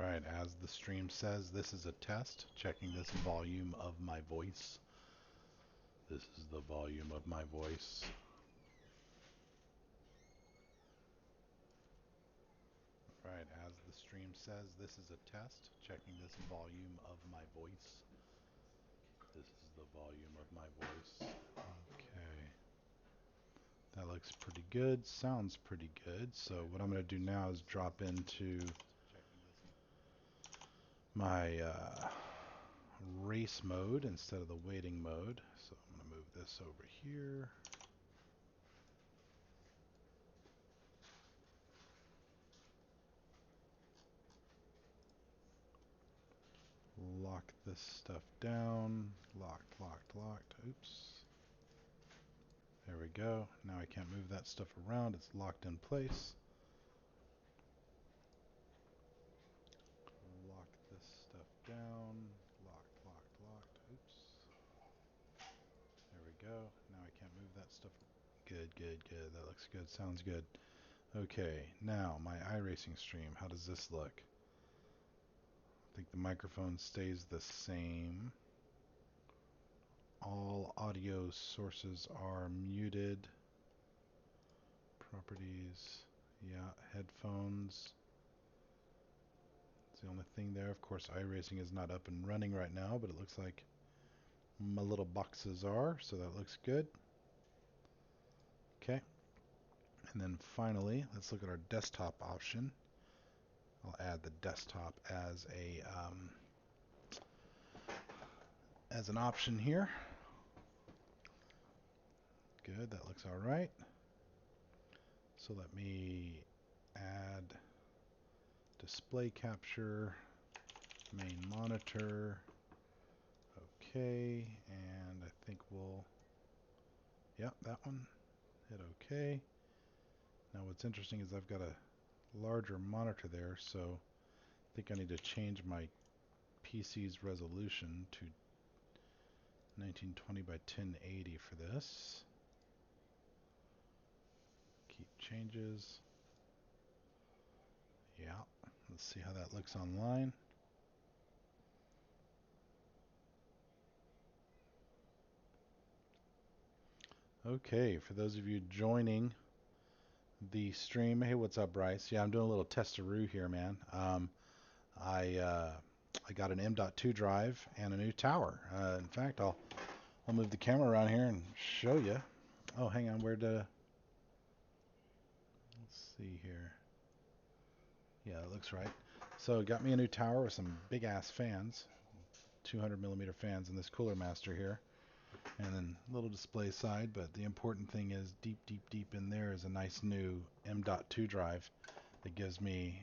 Right, as the stream says, this is a test, checking this volume of my voice. This is the volume of my voice. Right, as the stream says, this is a test, checking this volume of my voice. This is the volume of my voice. Okay. That looks pretty good, sounds pretty good. So what I'm going to do now is drop into my race mode instead of the waiting mode. So I'm going to move this over here. Lock this stuff down. Locked, locked, locked. Oops. There we go. Now I can't move that stuff around. It's locked in place. Lock this stuff down. Locked, locked, locked. Oops. There we go. Now I can't move that stuff. Good, good, good. That looks good. Sounds good. Okay, now my iRacing stream. How does this look? I think the microphone stays the same. All audio sources are muted. Properties. Yeah, headphones. It's the only thing there. Of course, iRacing is not up and running right now, but it looks like my little boxes are, so that looks good. Okay. And then finally, let's look at our desktop option. I'll add the desktop as an option here. Good, that looks all right. So let me add display capture, main monitor. Okay, and I think we'll, yeah, that one. Hit OK. Now what's interesting is I've got a larger monitor there, so I think I need to change my PC's resolution to 1920 by 1080 for this. Keep changes. Yeah, let's see how that looks online. Okay, for those of you joining the stream, hey, what's up, Bryce? Yeah, I'm doing a little testaroo here, man. I got an M.2 drive and a new tower. In fact, I'll move the camera around here and show you. Oh, hang on, let's see here. Yeah, it looks right. So it got me a new tower with some big ass fans, 200 millimeter fans in this Cooler Master here, and then a little display side. But the important thing is deep, deep, deep in there is a nice new M.2 drive that gives me,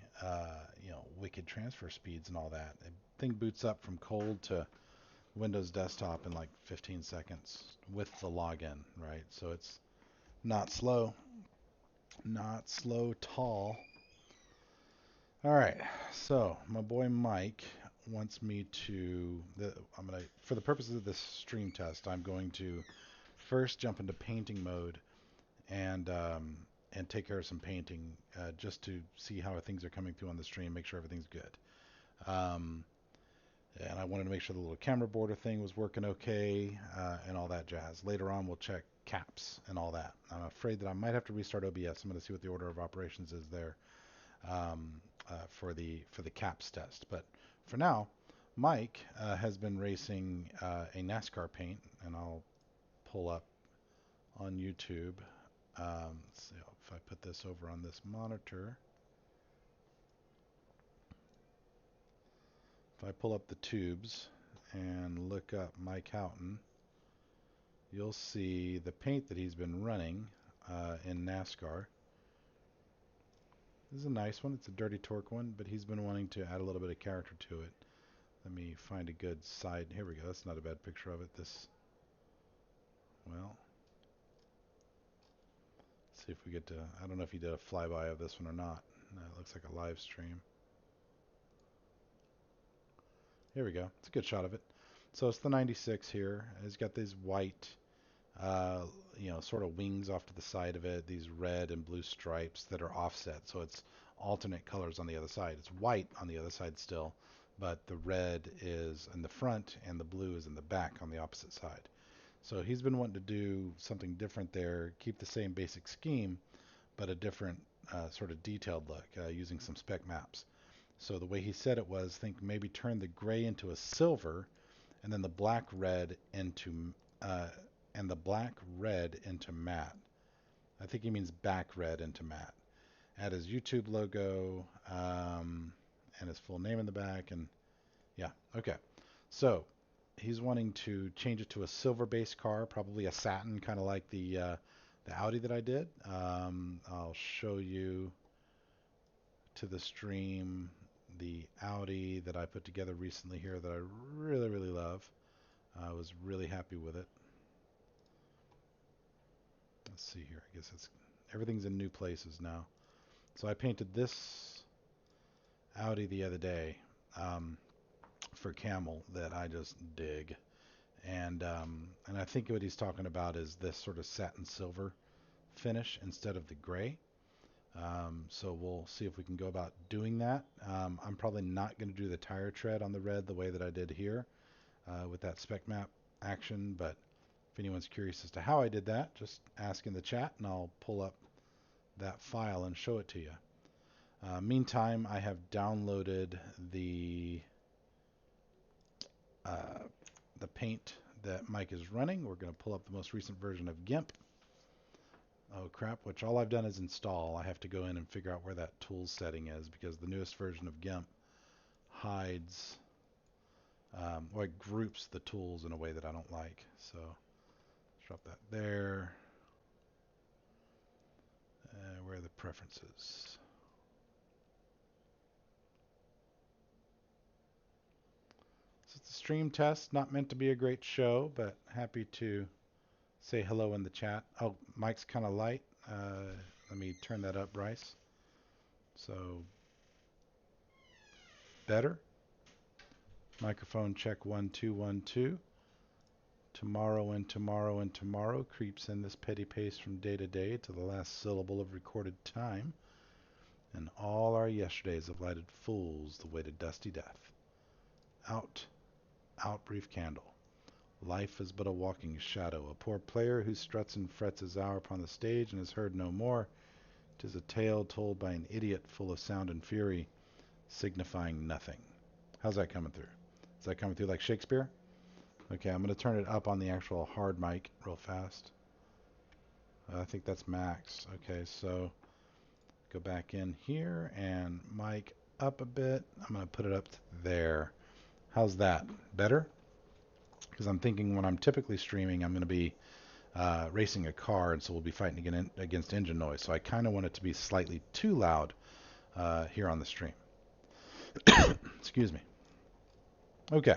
wicked transfer speeds and all that. The thing boots up from cold to Windows desktop in like 15 seconds with the login, right? So it's not slow, not slow tall. All right, so my boy Mike wants me to, for the purposes of this stream test, I'm going to first jump into painting mode and take care of some painting just to see how things are coming through on the stream, make sure everything's good. And I wanted to make sure the little camera border thing was working okay and all that jazz. Later on, we'll check caps and all that. I'm afraid that I might have to restart OBS. I'm going to see what the order of operations is there for the caps test. But for now, Mike has been racing a NASCAR paint, and I'll pull up on YouTube. Let's see if I put this over on this monitor. If I pull up the tubes and look up Mike Houghton, you'll see the paint that he's been running in NASCAR. This is a nice one. It's a dirty torque one, but he's been wanting to add a little bit of character to it. Let me find a good side. Here we go. That's not a bad picture of it. Well, see if we get to, I don't know if he did a flyby of this one or not. No, it looks like a live stream. Here we go. It's a good shot of it. So it's the 96 here. It's got these white, sort of wings off to the side of it, these red and blue stripes that are offset. So it's alternate colors on the other side. It's white on the other side still, but the red is in the front and the blue is in the back on the opposite side. So he's been wanting to do something different there, keep the same basic scheme, but a different sort of detailed look using some spec maps. So the way he said it was, think maybe turn the gray into a silver, and then the black red into uh, matte. I think he means back red into matte. Add his YouTube logo and his full name in the back, and yeah, okay. So he's wanting to change it to a silver based car, probably a satin, kind of like the Audi that I did. I'll show you to the stream the Audi that I put together recently here that I really, really love. I was really happy with it. Let's see here. I guess everything's in new places now. So I painted this Audi the other day for Camel that I just dig. And I think what he's talking about is this sort of satin silver finish instead of the gray. So we'll see if we can go about doing that. I'm probably not going to do the tire tread on the red the way that I did here with that spec map action, but if anyone's curious as to how I did that, just ask in the chat and I'll pull up that file and show it to you. Meantime, I have downloaded uh, the paint that Mike is running. We're going to pull up the most recent version of Gimp. Oh crap, which all I've done is install. I have to go in and figure out where that tools setting is because the newest version of Gimp hides or it groups the tools in a way that I don't like. So drop that there. Where are the preferences? So it's a stream test, not meant to be a great show, but happy to say hello in the chat. Oh, Mike's kind of light. Let me turn that up, Bryce. So better. Microphone check 1 2 1 2. Tomorrow and tomorrow and tomorrow creeps in this petty pace from day to day to the last syllable of recorded time, and all our yesterdays have lighted fools the way to dusty death. Out, out, brief candle. Life is but a walking shadow, a poor player who struts and frets his hour upon the stage and is heard no more. 'Tis a tale told by an idiot full of sound and fury, signifying nothing. How's that coming through? Is that coming through like Shakespeare? Okay, I'm going to turn it up on the actual hard mic real fast. I think that's max. Okay, so go back in here and mic up a bit. I'm going to put it up to there. How's that? Better? Because I'm thinking when I'm typically streaming, I'm going to be racing a car, and so we'll be fighting against engine noise. So I kind of want it to be slightly too loud here on the stream. Excuse me. Okay,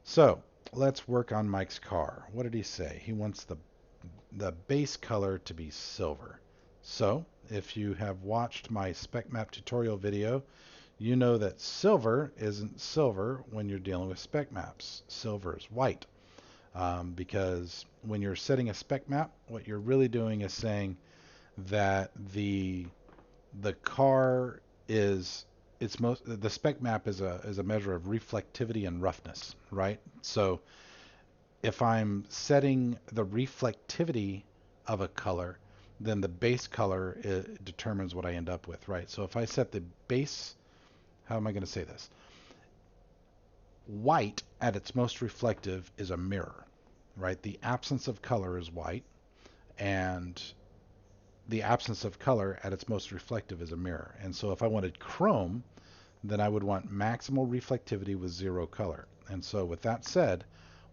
so let's work on Mike's car. What did he say? He wants the base color to be silver. So if you have watched my spec map tutorial video, you know that silver isn't silver when you're dealing with spec maps. Silver is white. Because when you're setting a spec map, what you're really doing is saying that the car is the spec map is a measure of reflectivity and roughness, right? So if I'm setting the reflectivity of a color, then the base color determines what I end up with, right? So if I set the base, how am I going to say this? White at its most reflective is a mirror, right? The absence of color is white, and the absence of color at its most reflective is a mirror. And so if I wanted chrome, then I would want maximal reflectivity with zero color. And so with that said,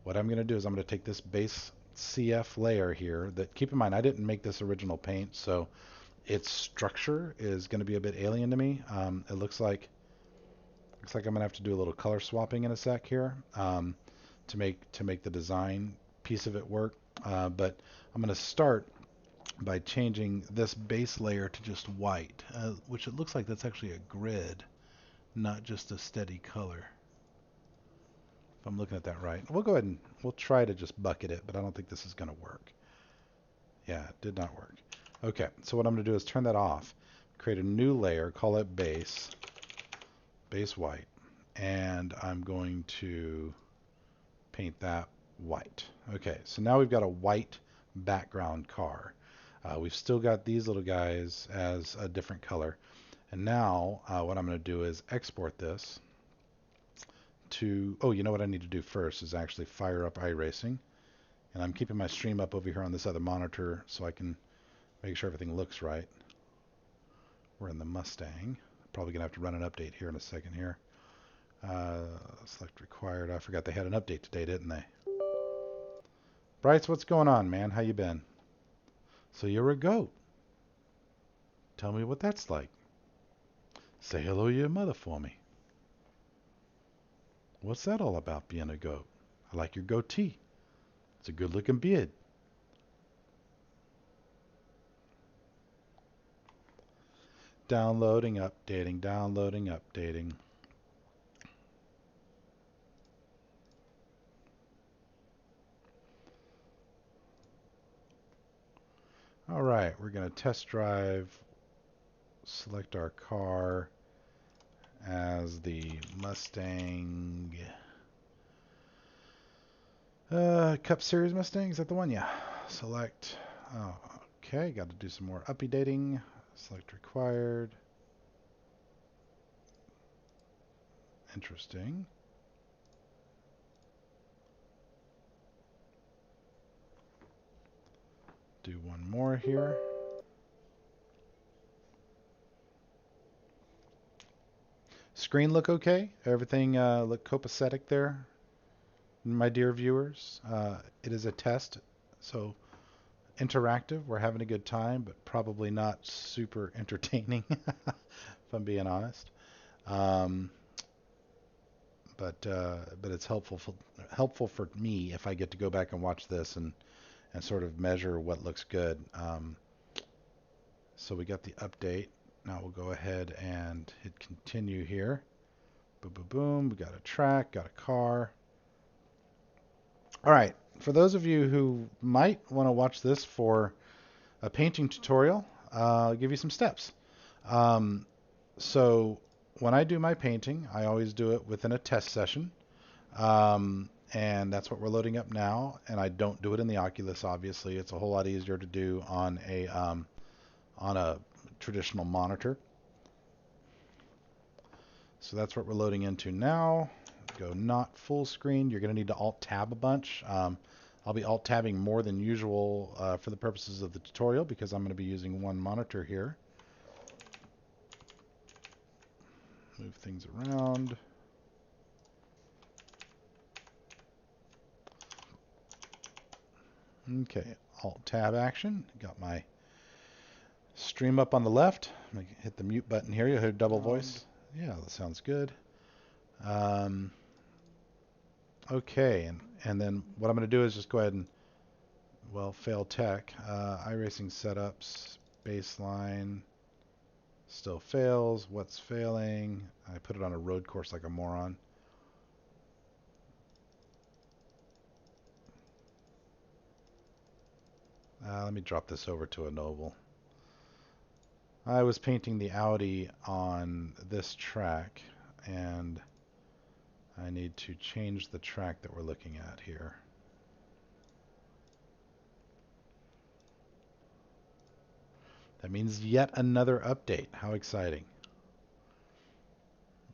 what I'm going to do is I'm going to take this base CF layer here that, keep in mind, I didn't make this original paint, so its structure is going to be a bit alien to me. It looks like I'm going to have to do a little color swapping in a sec here to make the design piece of it work. But I'm going to start by changing this base layer to just white, which it looks like that's actually a grid, not just a steady color. If I'm looking at that right. We'll go ahead and we'll try to just bucket it, but I don't think this is going to work. Yeah, it did not work. Okay, so what I'm going to do is turn that off. create a new layer, call it base white, and I'm going to paint that white. Okay, so now we've got a white background car. We've still got these little guys as a different color. And now what I'm going to do is export this to, oh, you know what I need to do first is actually fire up iRacing. And I'm keeping my stream up over here on this other monitor so I can make sure everything looks right. We're in the Mustang. Probably going to have to run an update here in a second here. Select required. I forgot they had an update today, didn't they? Bryce, what's going on, man? How you been? So you're a goat. Tell me what that's like. Say hello to your mother for me. What's that all about, being a goat? I like your goatee. It's a good-looking beard. Downloading, updating, downloading, updating. All right, we're going to test drive, select our car as the Mustang Cup Series Mustang. Is that the one? Yeah. Select. Oh, okay, got to do some more updating. Select required. Interesting. Do one more here. Screen look okay? Everything look copacetic there, my dear viewers? It is a test, so interactive. We're having a good time, but probably not super entertaining, if I'm being honest. Um, but it's helpful for me if I get to go back and watch this and sort of measure what looks good. So we got the update. Now we'll go ahead and hit continue here. Boom, boom, boom. We got a track, got a car. All right. For those of you who might want to watch this for a painting tutorial, I'll give you some steps. So when I do my painting, I always do it within a test session. And that's what we're loading up now. And I don't do it in the Oculus, obviously. It's a whole lot easier to do on a traditional monitor. So that's what we're loading into now. Go not full screen. You're going to need to Alt-Tab a bunch. I'll be Alt-Tabbing more than usual for the purposes of the tutorial because I'm going to be using one monitor here. Move things around. Okay, Alt-Tab action. Got my stream up on the left. I'm going to hit the mute button here. You'll hear double voice. Yeah, that sounds good. Okay, and then what I'm going to do is just go ahead and, well, fail tech. iRacing setups, baseline, still fails. What's failing? I put it on a road course like a moron. Let me drop this over to a noble. I was painting the Audi on this track, and I need to change the track that we're looking at here. That means yet another update. How exciting.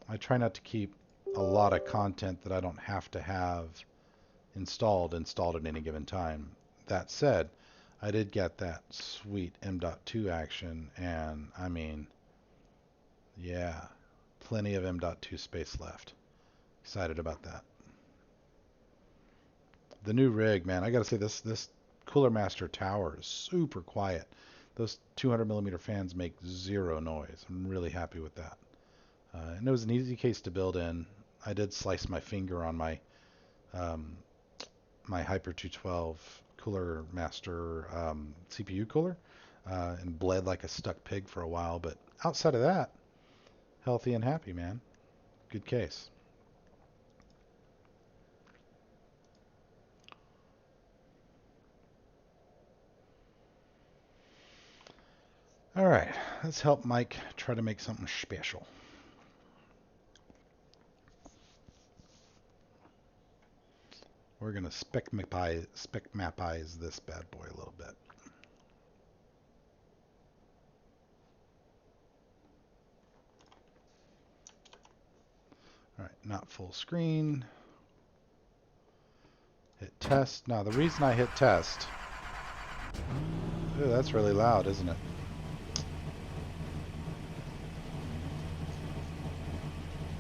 I try not to keep a lot of content that I don't have to have installed at any given time. That said, I did get that sweet M.2 action, and I mean, yeah, plenty of M.2 space left. Excited about that. The new rig, man, I gotta say this Cooler Master tower is super quiet. Those 200mm fans make zero noise. I'm really happy with that. And it was an easy case to build in. I did slice my finger on my my Hyper 212 Cooler Master CPU cooler and bled like a stuck pig for a while. But outside of that, healthy and happy, man. Good case. All right, Let's help Mike try to make something special. We're going to spec mapize this bad boy a little bit. All right, not full screen. Hit test. Now, the reason I hit test... Ooh, that's really loud, isn't it?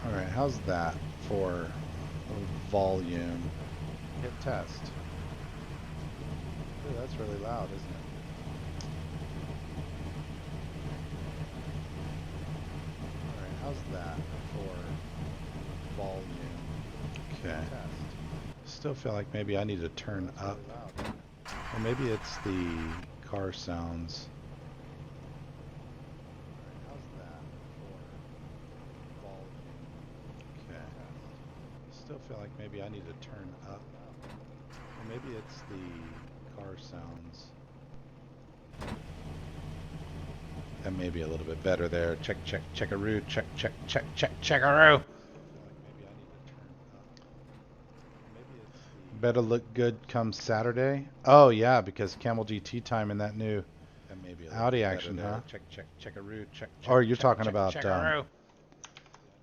All right, how's that for volume? Hit test. Ooh, that's really loud, isn't it? All right, how's that for volume? Okay. Still feel like maybe I need to turn up. Or maybe it's the car sounds. How's that for volume? Okay. Still feel like maybe I need to turn up. Or maybe it's the car sounds. That may be a little bit better there. Check, checkaroo, checkaroo. Better look good come Saturday. Oh yeah, because Camel GT time in that new Audi action, huh? Checkaroo, or you're talking about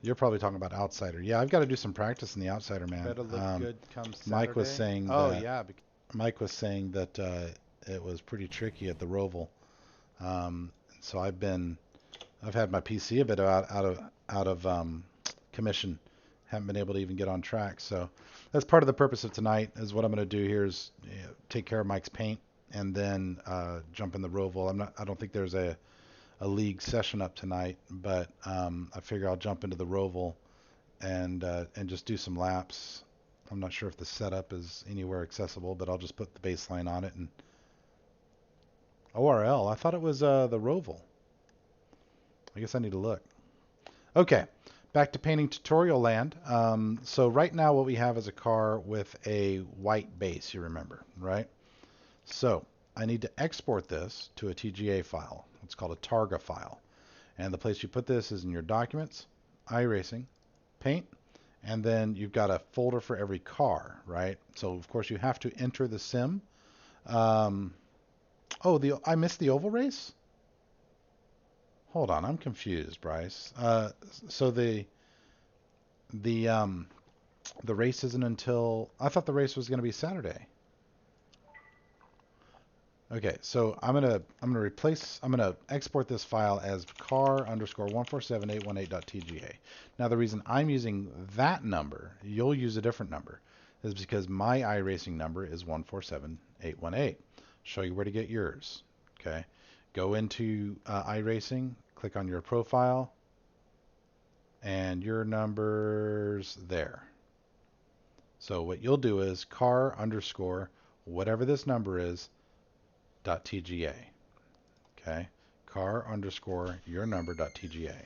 you're probably talking about Outsider. Yeah, I've got to do some practice in the Outsider, man. Better look good come Saturday. Mike was saying Mike was saying that it was pretty tricky at the Roval. So I've had my PC a bit out of commission. Haven't been able to even get on track. So that's part of the purpose of tonight. Is what I'm going to do here is take care of Mike's paint and then jump in the Roval. I don't think there's a league session up tonight, but I figure I'll jump into the Roval and just do some laps. I'm not sure if the setup is anywhere accessible, but I'll just put the baseline on it and ORL. I thought it was the Roval. I guess I need to look. Okay, back to painting tutorial land. So right now what we have is a car with a white base, you remember, right? So I need to export this to a TGA file. It's called a Targa file. And the place you put this is in your documents, iRacing, paint, and then you've got a folder for every car, right? So of course you have to enter the sim. I missed the oval race? Hold on, I'm confused, Bryce. So the race isn't until... I thought the race was going to be Saturday. Okay, so I'm gonna export this file as car_147818.tga. Now the reason I'm using that number, you'll use a different number, is because my iRacing number is 147818. Show you where to get yours. Okay, go into iRacing, click on your profile, and your number's there. So what you'll do is car_ whatever this number is .tga. Okay, car_ your number.tga.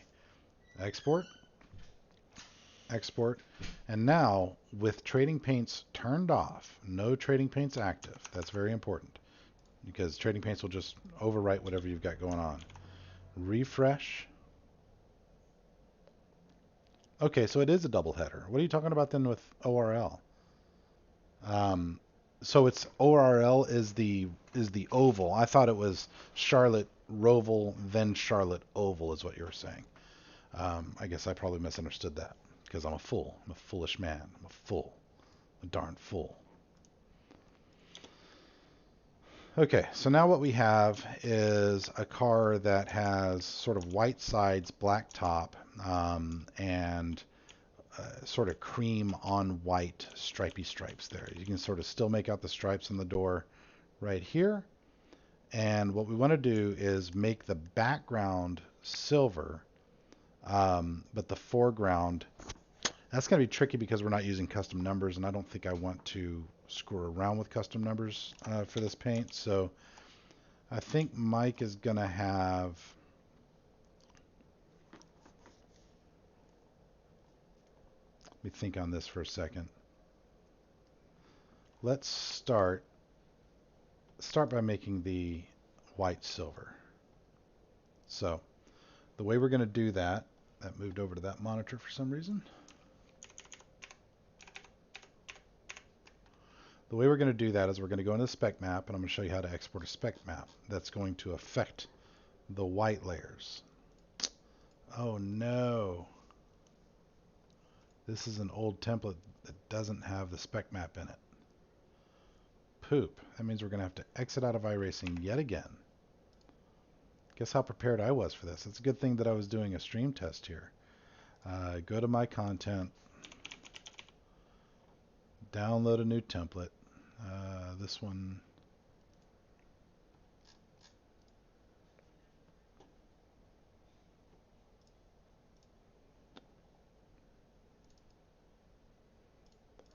Export, and now with trading paints turned off, no trading paints active. That's very important because trading paints will just overwrite whatever you've got going on. Refresh. Okay, so it is a double header. What are you talking about then with ORL? So it's ORL is the oval. I thought it was Charlotte Roval, then Charlotte Oval is what you were saying. I guess I probably misunderstood that because I'm a fool. I'm a foolish man. I'm a fool. A darn fool. Okay, so now what we have is a car that has sort of white sides, black top, and sort of cream on white stripy stripes there. You can sort of still make out the stripes on the door right here. And what we want to do is make the background silver, but the foreground, that's going to be tricky because we're not using custom numbers, and I don't think I want to screw around with custom numbers for this paint. So I think Mike is going to have... Let me think on this for a second. Let's start by making the white silver. So The way we're going to do that, that moved over to that monitor for some reason. The way we're going to do that is we're going to go into the spec map, and I'm going to show you how to export a spec map that's going to affect the white layers. Oh no. This is an old template that doesn't have the spec map in it. Poop. That means we're going to have to exit out of iRacing yet again. Guess how prepared I was for this. It's a good thing that I was doing a stream test here. Go to my content, download a new template. This one,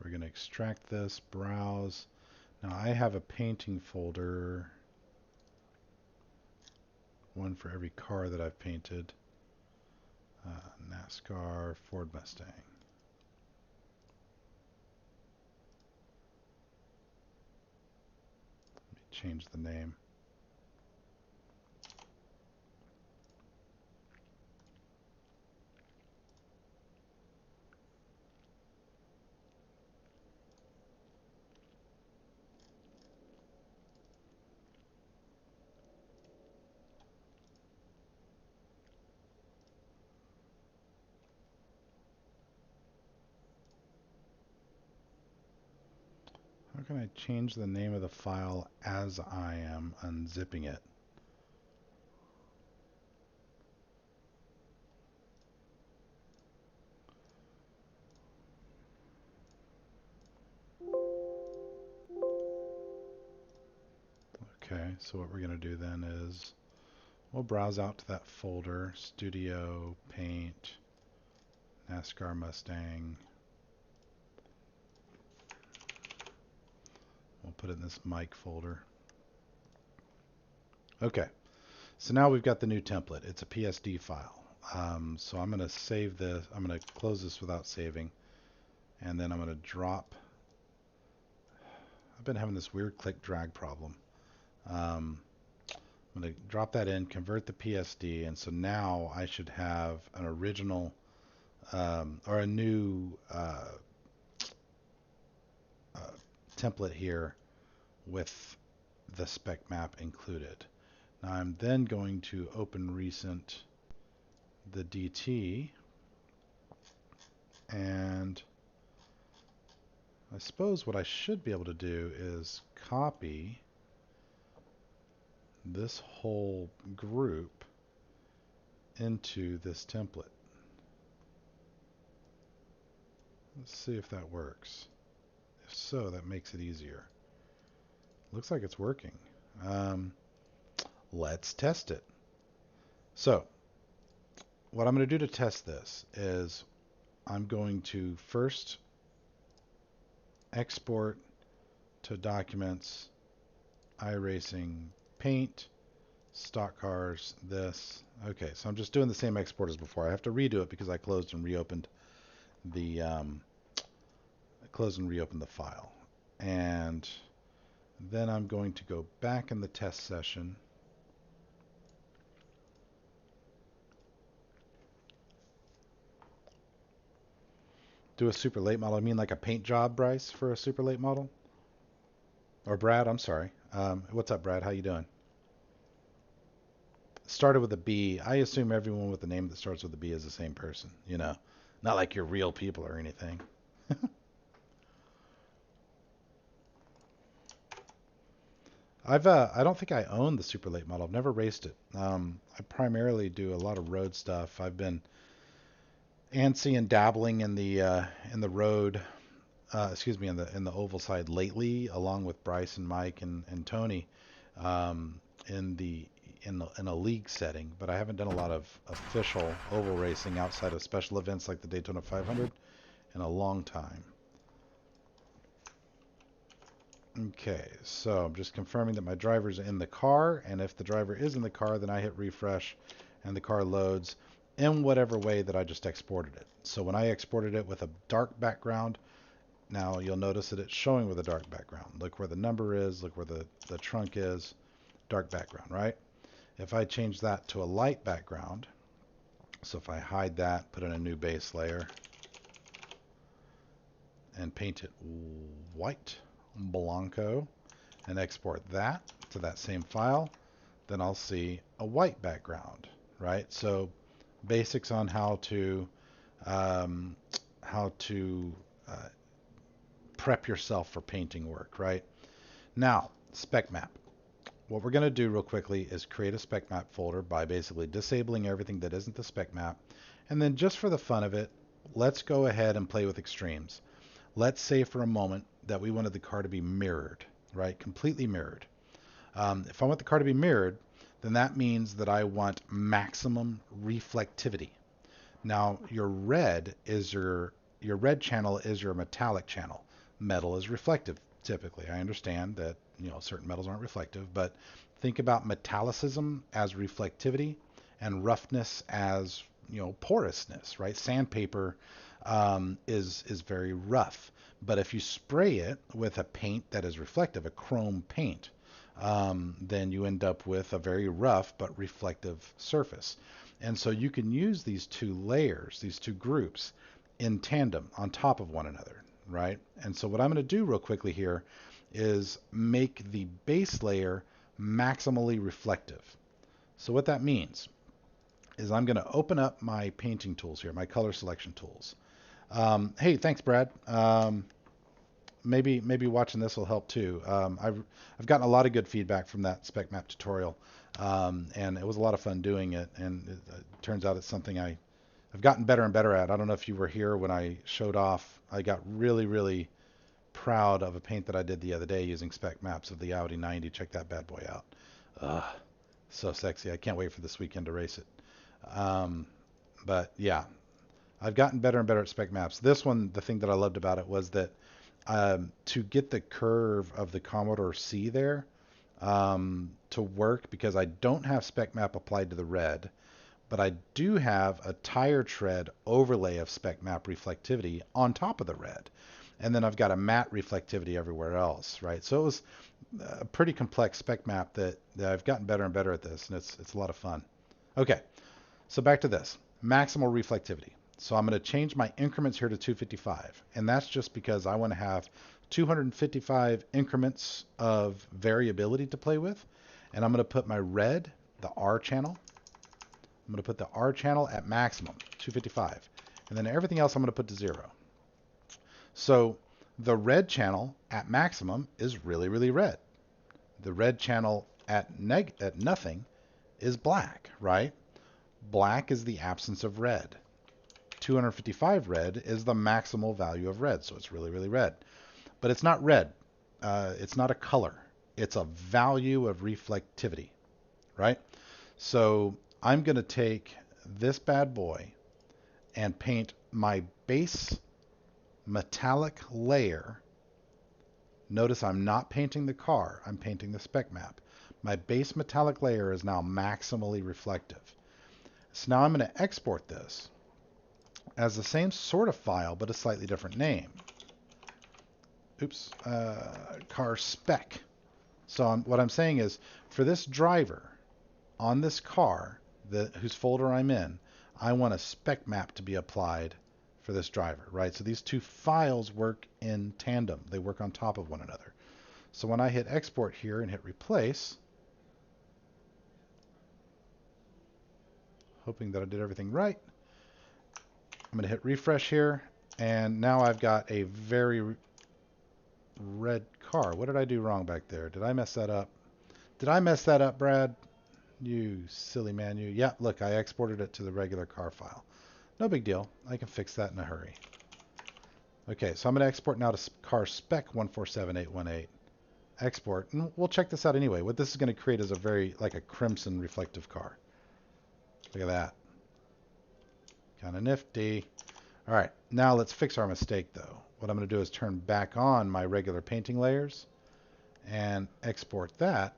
we're going to extract this, browse. Now I have a painting folder, one for every car that I've painted. NASCAR, Ford Mustang. Let me change the name. How can I change the name of the file as I am unzipping it? Okay, so what we're going to do then is we'll browse out to that folder, Studio, Paint, NASCAR Mustang. We'll put it in this mic folder. Okay, so now we've got the new template. It's a PSD file. So I'm going to save this. I'm going to close this without saving. And then I'm going to drop. I've been having this weird click drag problem. I'm going to drop that in, convert the PSD, and so now I should have an original or a new template here with the spec map included. Now I'm then going to open recent the DT, and I suppose what I should be able to do is copy this whole group into this template. Let's see if that works. If so, that makes it easier. Looks like it's working. Let's test it. So what I'm going to do to test this is I'm going to first export to documents, iRacing, paint, stock cars, this. Okay, so I'm just doing the same export as before. I have to redo it because I closed and reopened the file. And then I'm going to go back in the test session. Do a super late model. I mean like a paint job, Bryce, for a super late model? Or Brad, I'm sorry. What's up, Brad? How you doing? Started with a B. I assume everyone with a name that starts with a B is the same person, you know. Not like you're real people or anything. I don't think I own the super late model. I've never raced it. I primarily do a lot of road stuff. I've been antsy and dabbling in the road, in the oval side lately, along with Bryce and Mike and Tony, in a league setting. But I haven't done a lot of official oval racing outside of special events like the Daytona 500 in a long time. Okay, so I'm just confirming that my driver's in the car, and if the driver is in the car, then I hit refresh, and the car loads in whatever way that I just exported it. So when I exported it with a dark background, now you'll notice that it's showing with a dark background. Look where the number is, look where the trunk is, dark background, right? If I change that to a light background, So if I hide that, put in a new base layer, and paint it white, Blanco, and export that to that same file, then I'll see a white background, right? So basics on um, how to prep yourself for painting work, right? Now, spec map. What we're going to do real quickly is create a spec map folder by basically disabling everything that isn't the spec map. And then just for the fun of it, let's go ahead and play with extremes. Let's say for a moment that we wanted the car to be mirrored, right? Completely mirrored. If I want the car to be mirrored, then that means that I want maximum reflectivity. Now, your red channel is your metallic channel. Metal is reflective typically. I understand that, certain metals aren't reflective, but think about metallicism as reflectivity and roughness as, porousness, right? Sandpaper is very rough, but if you spray it with a paint that is reflective, a chrome paint, then you end up with a very rough but reflective surface. And so you can use these two layers, these two groups, in tandem on top of one another, right? And so what I'm going to do real quickly here is make the base layer maximally reflective. So what that means is I'm going to open up my painting tools here, my color selection tools. Hey, thanks, Brad. Maybe watching this will help too. I've gotten a lot of good feedback from that spec map tutorial, and it was a lot of fun doing it. And it turns out it's something I've gotten better and better at. I don't know if you were here when I showed off. I got really proud of a paint that I did the other day using spec maps of the Audi 90. Check that bad boy out. So sexy. I can't wait for this weekend to race it. But yeah, I've gotten better and better at spec maps. This one, the thing that I loved about it was that to get the curve of the Commodore C there to work, because I don't have spec map applied to the red, but I do have a tire tread overlay of spec map reflectivity on top of the red. And then I've got a matte reflectivity everywhere else, right? So it was a pretty complex spec map that I've gotten better and better at this, and it's a lot of fun. Okay, so back to this. Maximal reflectivity. So I'm going to change my increments here to 255. And that's just because I want to have 255 increments of variability to play with. And I'm going to put my red, the R channel. I'm going to put the R channel at maximum, 255. And then everything else I'm going to put to 0. So the red channel at maximum is really red. The red channel at nothing is black, right? Black is the absence of red. 255 red is the maximal value of red, so it's really red. But it's not red. It's not a color. It's a value of reflectivity, right? So I'm going to take this bad boy and paint my base metallic layer. Notice I'm not painting the car. I'm painting the spec map. My base metallic layer is now maximally reflective. So now I'm going to export this as the same sort of file, but a slightly different name. Oops, car spec. So what I'm saying is, for this driver on this car, whose folder I'm in, I want a spec map to be applied for this driver, right? So these two files work in tandem. They work on top of one another. So when I hit export here and hit replace, hoping that I did everything right, I'm going to hit refresh here, and now I've got a very red car. What did I do wrong back there? Did I mess that up? Did I mess that up, Brad? You silly man, you. Yeah, look, I exported it to the regular car file. No big deal. I can fix that in a hurry. Okay, so I'm going to export now to car spec 147818. Export, and we'll check this out anyway. What this is going to create is like a crimson reflective car. Look at that. Kind of nifty. All right, now let's fix our mistake though. What I'm going to do is turn back on my regular painting layers and export that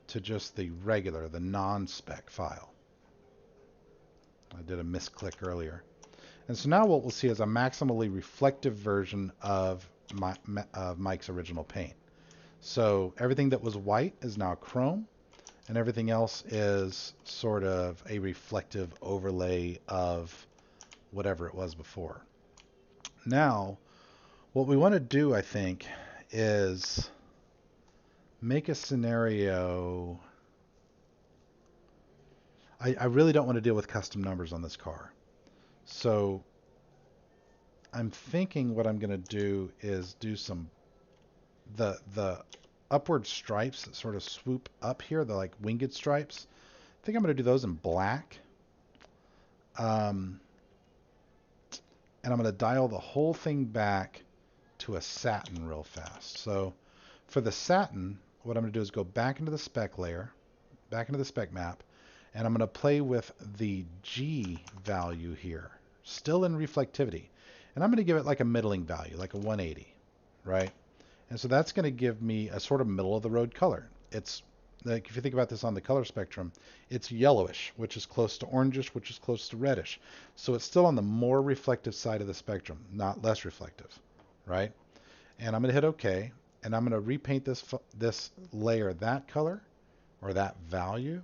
to just the regular, the non-spec file. I did a misclick earlier. And so now what we'll see is a maximally reflective version of Mike's original paint. So everything that was white is now chrome, and everything else is sort of a reflective overlay of whatever it was before. Now, what we want to do, I think, is make a scenario. I really don't want to deal with custom numbers on this car. So I'm thinking what I'm going to do is do some the upward stripes that sort of swoop up here, the like winged stripes. I think I'm going to do those in black. And I'm going to dial the whole thing back to a satin real fast. So for the satin, what I'm going to do is go back into the spec layer, back into the spec map, and I'm going to play with the G value here, still in reflectivity. And I'm going to give it like a middling value, like a 180, right? And so that's going to give me a sort of middle of the road color. It's like, if you think about this on the color spectrum, it's yellowish, which is close to orangish, which is close to reddish. So it's still on the more reflective side of the spectrum, not less reflective, right? And I'm going to hit OK, and I'm going to repaint this layer that color or that value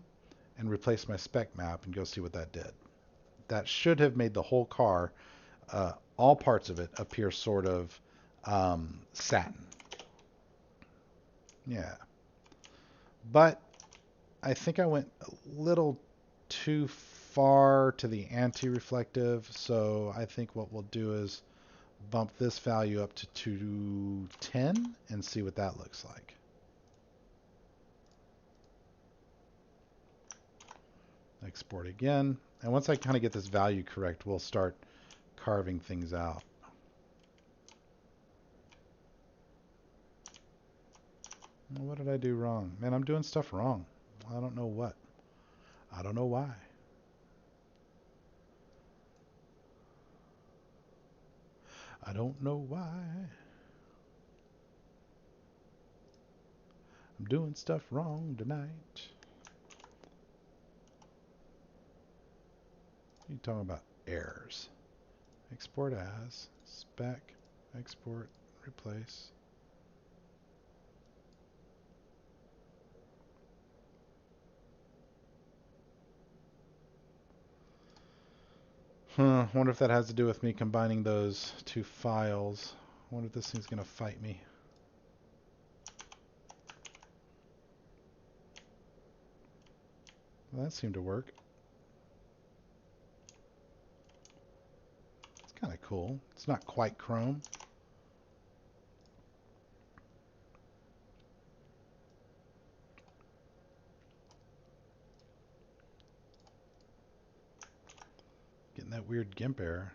and replace my spec map and go see what that did. That should have made the whole car, all parts of it, appear sort of satin. Yeah. But I think I went a little too far to the anti-reflective, so I think what we'll do is bump this value up to 210 and see what that looks like. Export again. And once I kind of get this value correct, we'll start carving things out. What did I do wrong? Man, I'm doing stuff wrong. I don't know what. I don't know why. I don't know why. I'm doing stuff wrong tonight. What are you talking about? Errors. Export as, spec, export, replace. Wonder if that has to do with me combining those two files. Wonder if this thing's gonna fight me. Well, that seemed to work. It's kind of cool. It's not quite chrome. Getting that weird Gimp error.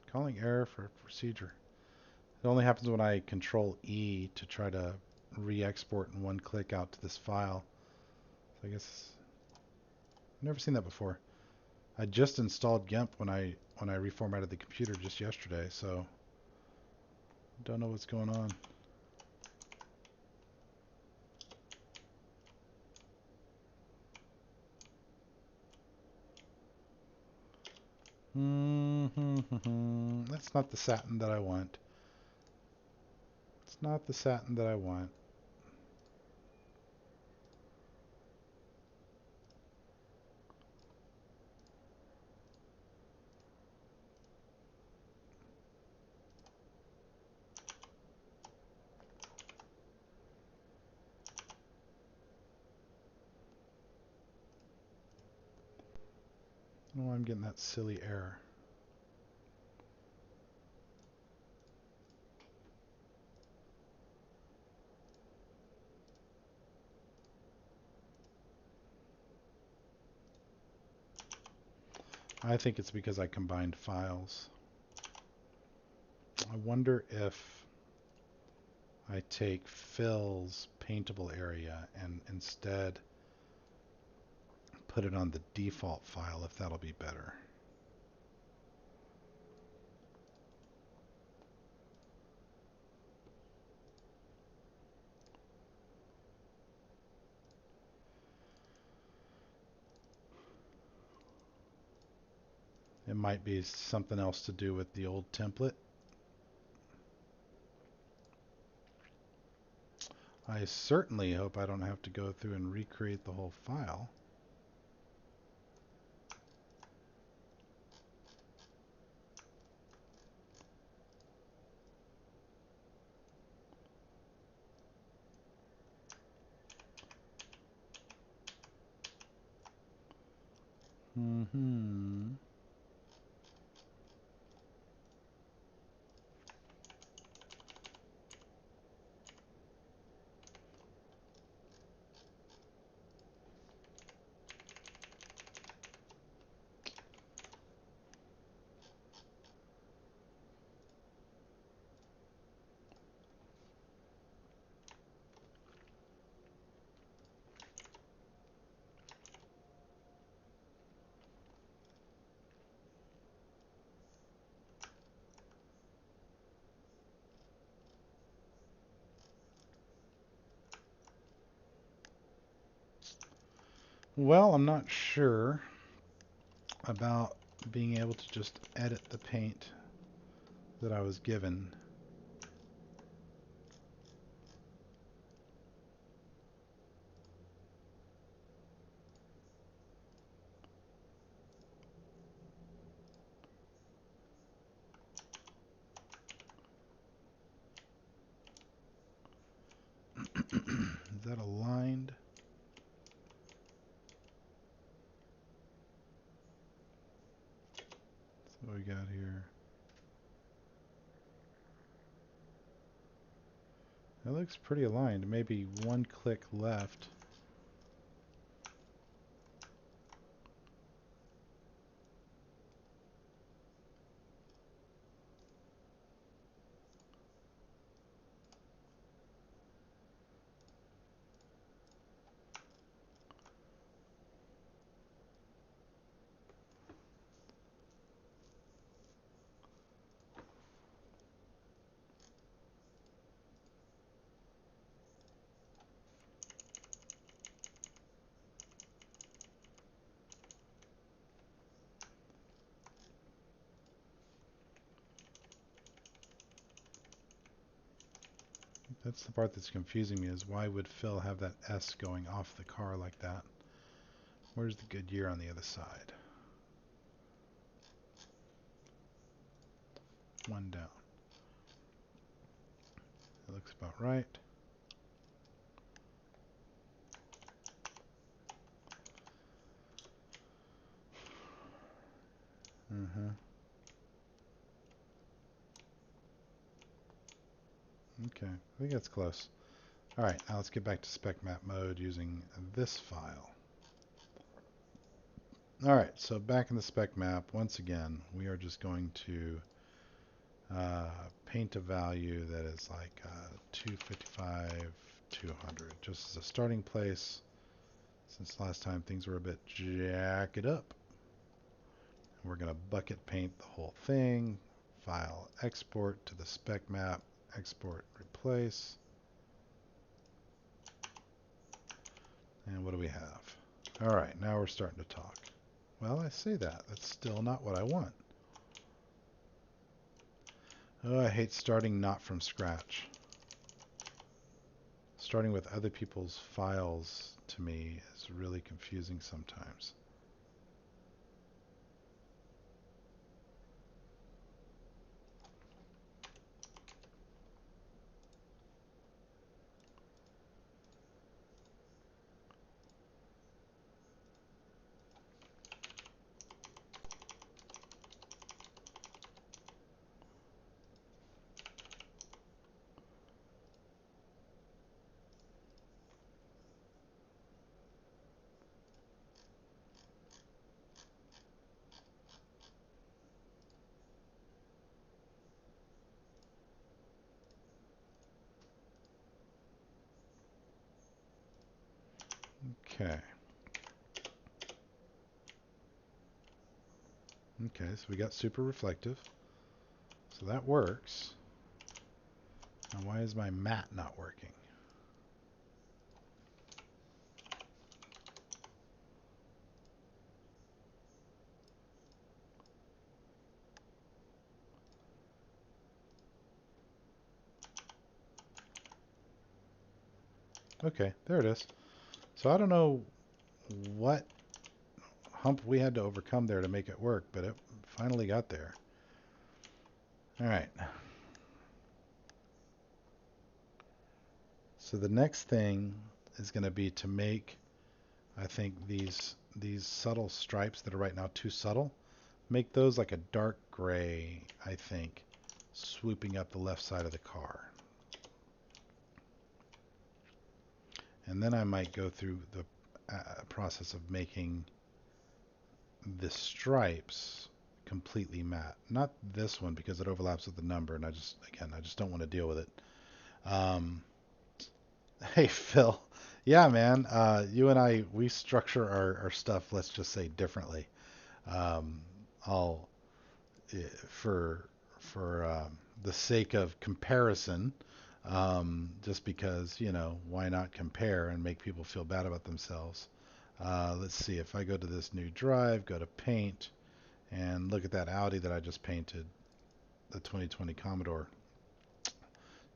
Calling error for procedure. It only happens when I control E to try to re-export in one click out to this file. So I guess I've never seen that before. I just installed Gimp when I reformatted the computer just yesterday, so don't know what's going on. That's not the satin that I want. It's not the satin that I want. Oh, I'm getting that silly error. I think it's because I combined files. I wonder if I take Phil's paintable area and instead put it on the default file, if that'll be better. It might be something else to do with the old template. I certainly hope I don't have to go through and recreate the whole file. Mm-hmm. Well, I'm not sure about being able to just edit the paint that I was given. Is that aligned? So what we got here. That looks pretty aligned. Maybe one click left. That's the part that's confusing me, is why would Phil have that S going off the car like that? Where's the Goodyear on the other side? One down. That looks about right. Okay, I think that's close. Alright, now let's get back to spec map mode using this file. Alright, so back in the spec map, once again, we are just going to paint a value that is like 255, 200, just as a starting place, since last time things were a bit jacked up. We're going to bucket paint the whole thing, file export to the spec map, export replace, and what do we have? Alright, now we're starting to talk. Well, I say that. That's still not what I want. Oh, I hate starting not from scratch. Starting with other people's files, to me, is really confusing sometimes. Okay. Okay, so we got super reflective. So that works. Now why is my matte not working? Okay, there it is. So I don't know what hump we had to overcome there to make it work, but it finally got there. All right. So the next thing is going to be to make, I think, these subtle stripes that are right now too subtle, make those like a dark gray, I think, swooping up the left side of the car. And then I might go through the process of making the stripes completely matte. Not this one because it overlaps with the number, and I just don't want to deal with it. Um, hey, Phil. Yeah, man. You and I, we structure our stuff, let's just say, differently. Um, I'll, for the sake of comparison, just because, why not compare and make people feel bad about themselves? Let's see, if I go to this new drive, go to paint, and look at that Audi that I just painted, the 2020 Commodore,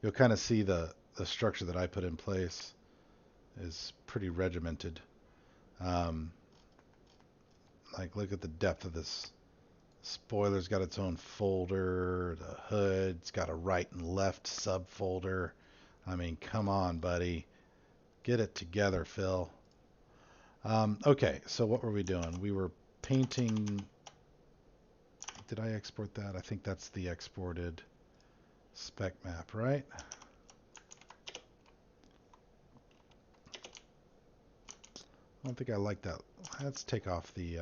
you'll kind of see the structure that I put in place is pretty regimented. Um, like, look at the depth of this. Spoiler's got its own folder. The hood's got a right and left subfolder. I mean, come on, buddy. Get it together, Phil. Okay, so what were we doing? We were painting. Did I export that? I think that's the exported spec map, right? I don't think I like that. Let's take off the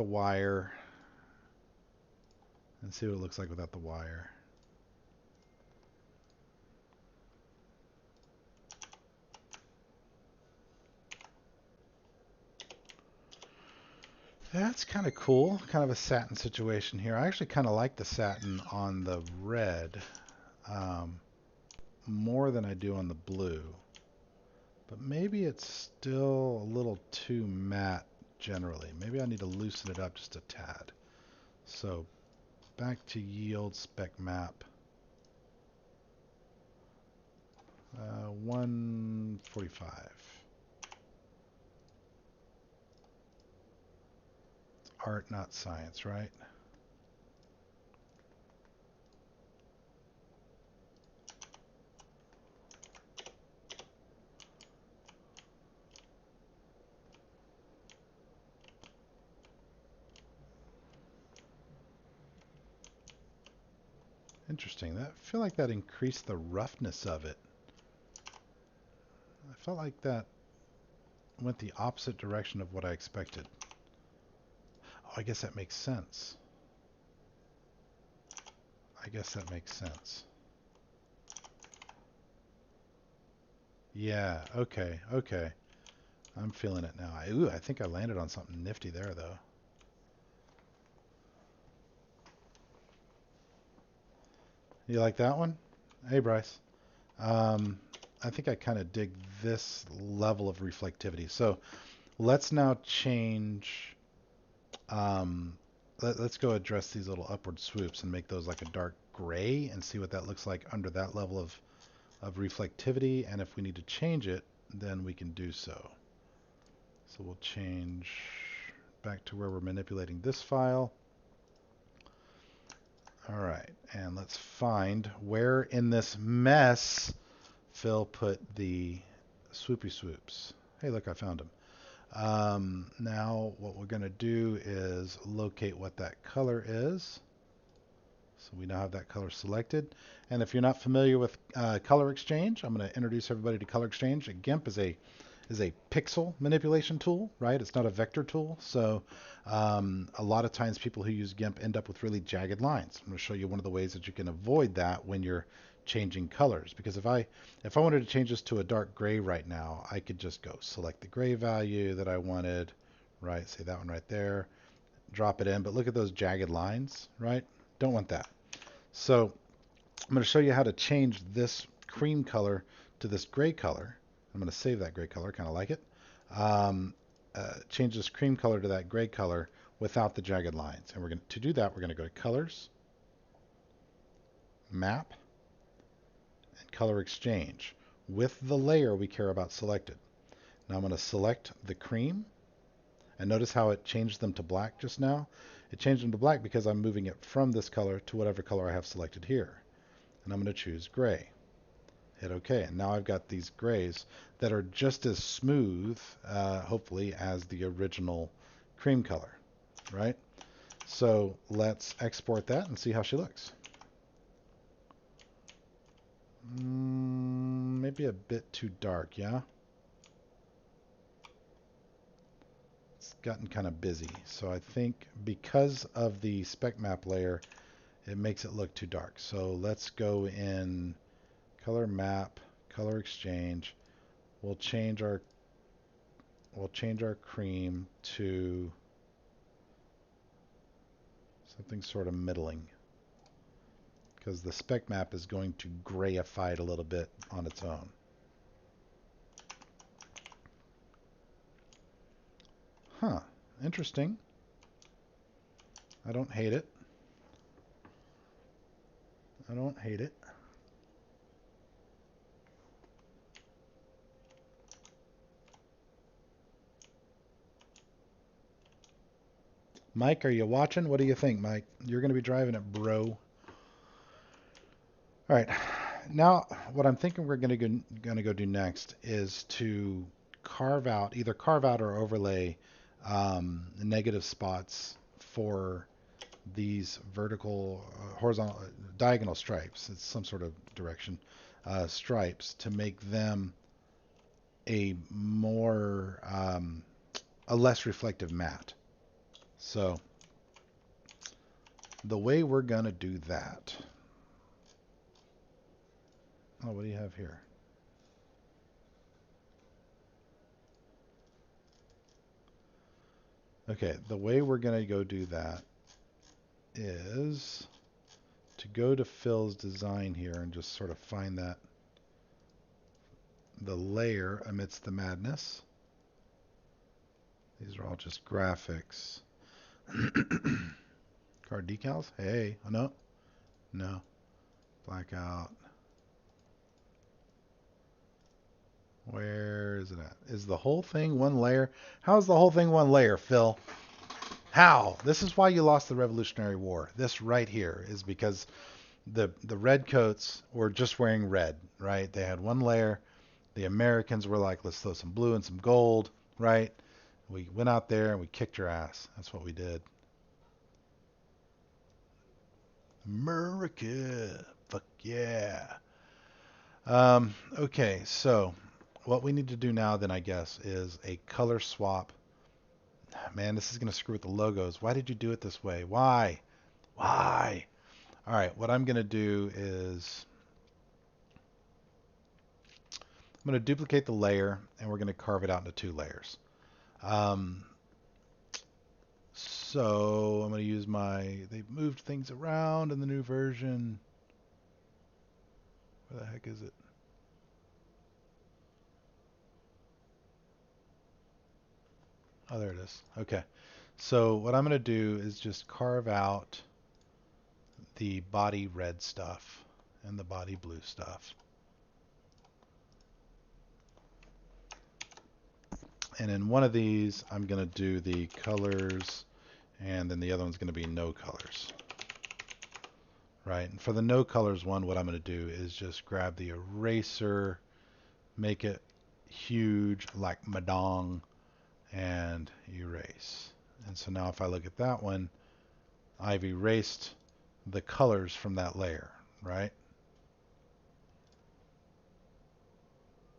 wire and see what it looks like without the wire. That's kind of cool. Kind of a satin situation here. I actually kind of like the satin on the red um, more than I do on the blue. But maybe it's still a little too matte generally. Maybe I need to loosen it up just a tad. So back to yield spec map. 145. It's art, not science, right? Interesting. I feel like that increased the roughness of it. I felt like that went the opposite direction of what I expected. Oh, I guess that makes sense. I guess that makes sense. Yeah, okay, okay. I'm feeling it now. Ooh, I think I landed on something nifty there, though. You like that one? Hey, Bryce. Um, I think I kind of dig this level of reflectivity. So let's now change. Let's go address these little upward swoops and make those like a dark gray and see what that looks like under that level of reflectivity. And if we need to change it, then we can do so. So we'll change back to where we're manipulating this file. All right, and let's find where in this mess Phil put the swoopy swoops. Hey, look, I found them. Now what we're going to do is locate what that color is. So we now have that color selected. And if you're not familiar with Color Exchange, I'm going to introduce everybody to Color Exchange. Gimp is a pixel manipulation tool, right? It's not a vector tool. So a lot of times people who use Gimp end up with really jagged lines. I'm going to show you one of the ways that you can avoid that when you're changing colors. Because if I wanted to change this to a dark gray right now, I could just go select the gray value that I wanted, right? Say that one right there, drop it in. But look at those jagged lines, right? Don't want that. So I'm going to show you how to change this cream color to this gray color. I'm going to save that gray color, kind of like it. Change this cream color to that gray color without the jagged lines. And to do that, we're going to go to Colors, Map, and color exchange. With the layer, we care about selected. Now I'm going to select the cream, and notice how it changed them to black just now. It changed them to black because I'm moving it from this color to whatever color I have selected here. And I'm going to choose gray. Hit OK, and now I've got these grays that are just as smooth, hopefully, as the original cream color, right? So let's export that and see how she looks. Maybe a bit too dark, yeah? It's gotten kind of busy, so I think because of the spec map layer, it makes it look too dark. So let's go in color map, color exchange. We'll change our cream to something sort of middling, because the spec map is going to grayify it a little bit on its own. Huh, interesting. I don't hate it. I don't hate it. Mike, are you watching? What do you think, Mike? You're going to be driving it, bro. All right. Now, what I'm thinking we're going to go do next is to either carve out or overlay negative spots for these vertical, horizontal, diagonal stripes. It's some sort of direction stripes to make them a more, a less reflective matte. So the way we're going to do that. Oh, what do you have here? Okay, the way we're going to go do that is to go to Phil's design here and just sort of find that the layer amidst the madness. These are all just graphics. Car decals? Hey, oh, no. No. Blackout. Where is it at? Is the whole thing one layer? How is the whole thing one layer, Phil? How? This is why you lost the Revolutionary War. This right here is because the redcoats were just wearing red, right? They had one layer. The Americans were like, let's throw some blue and some gold, right? We went out there and we kicked your ass. That's what we did. America. Fuck yeah. Okay, so what we need to do now then, I guess, is a color swap. Man, this is going to screw with the logos. Why did you do it this way? Why? Why? All right, what I'm going to do is I'm going to duplicate the layer, and we're going to carve it out into 2 layers. So I'm going to use they've moved things around in the new version. Where the heck is it? Oh, there it is. Okay. So what I'm going to do is just carve out the body red stuff and the body blue stuff. And in one of these, I'm going to do the colors, and then the other one's going to be no colors. Right? And for the no colors one, what I'm going to do is just grab the eraser, make it huge like Madong, and erase. And so now if I look at that one, I've erased the colors from that layer, right?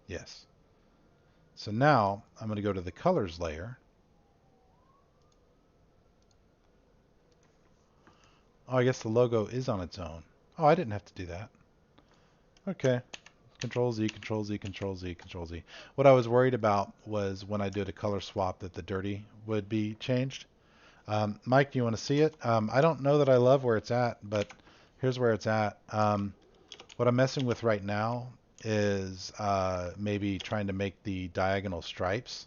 Yes. So now I'm going to go to the colors layer. Oh, I guess the logo is on its own. Oh, I didn't have to do that. Okay. Control Z, Control Z, Control Z, Control Z. What I was worried about was when I did a color swap that the dirty would be changed. Mike, do you want to see it? I don't know that I love where it's at, but here's where it's at. What I'm messing with right now is maybe trying to make the diagonal stripes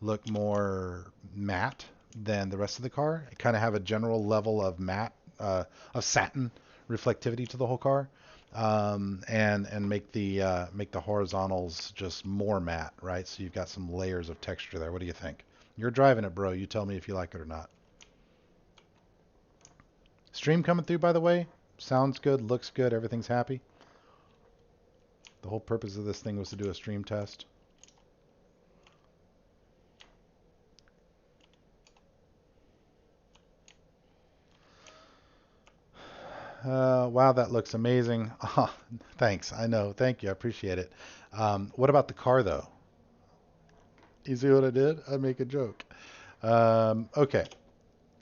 look more matte than the rest of the car. Kind of have a general level of matte, of satin reflectivity to the whole car. and make the horizontals just more matte, right? So you've got some layers of texture there. What do you think? You're driving it, bro. You tell me if you like it or not. Stream coming through, by the way. Sounds good, looks good, everything's happy. The whole purpose of this thing was to do a stream test. Wow, that looks amazing. Thanks. I know. Thank you. I appreciate it. What about the car, though? You see what I did? I make a joke. Okay.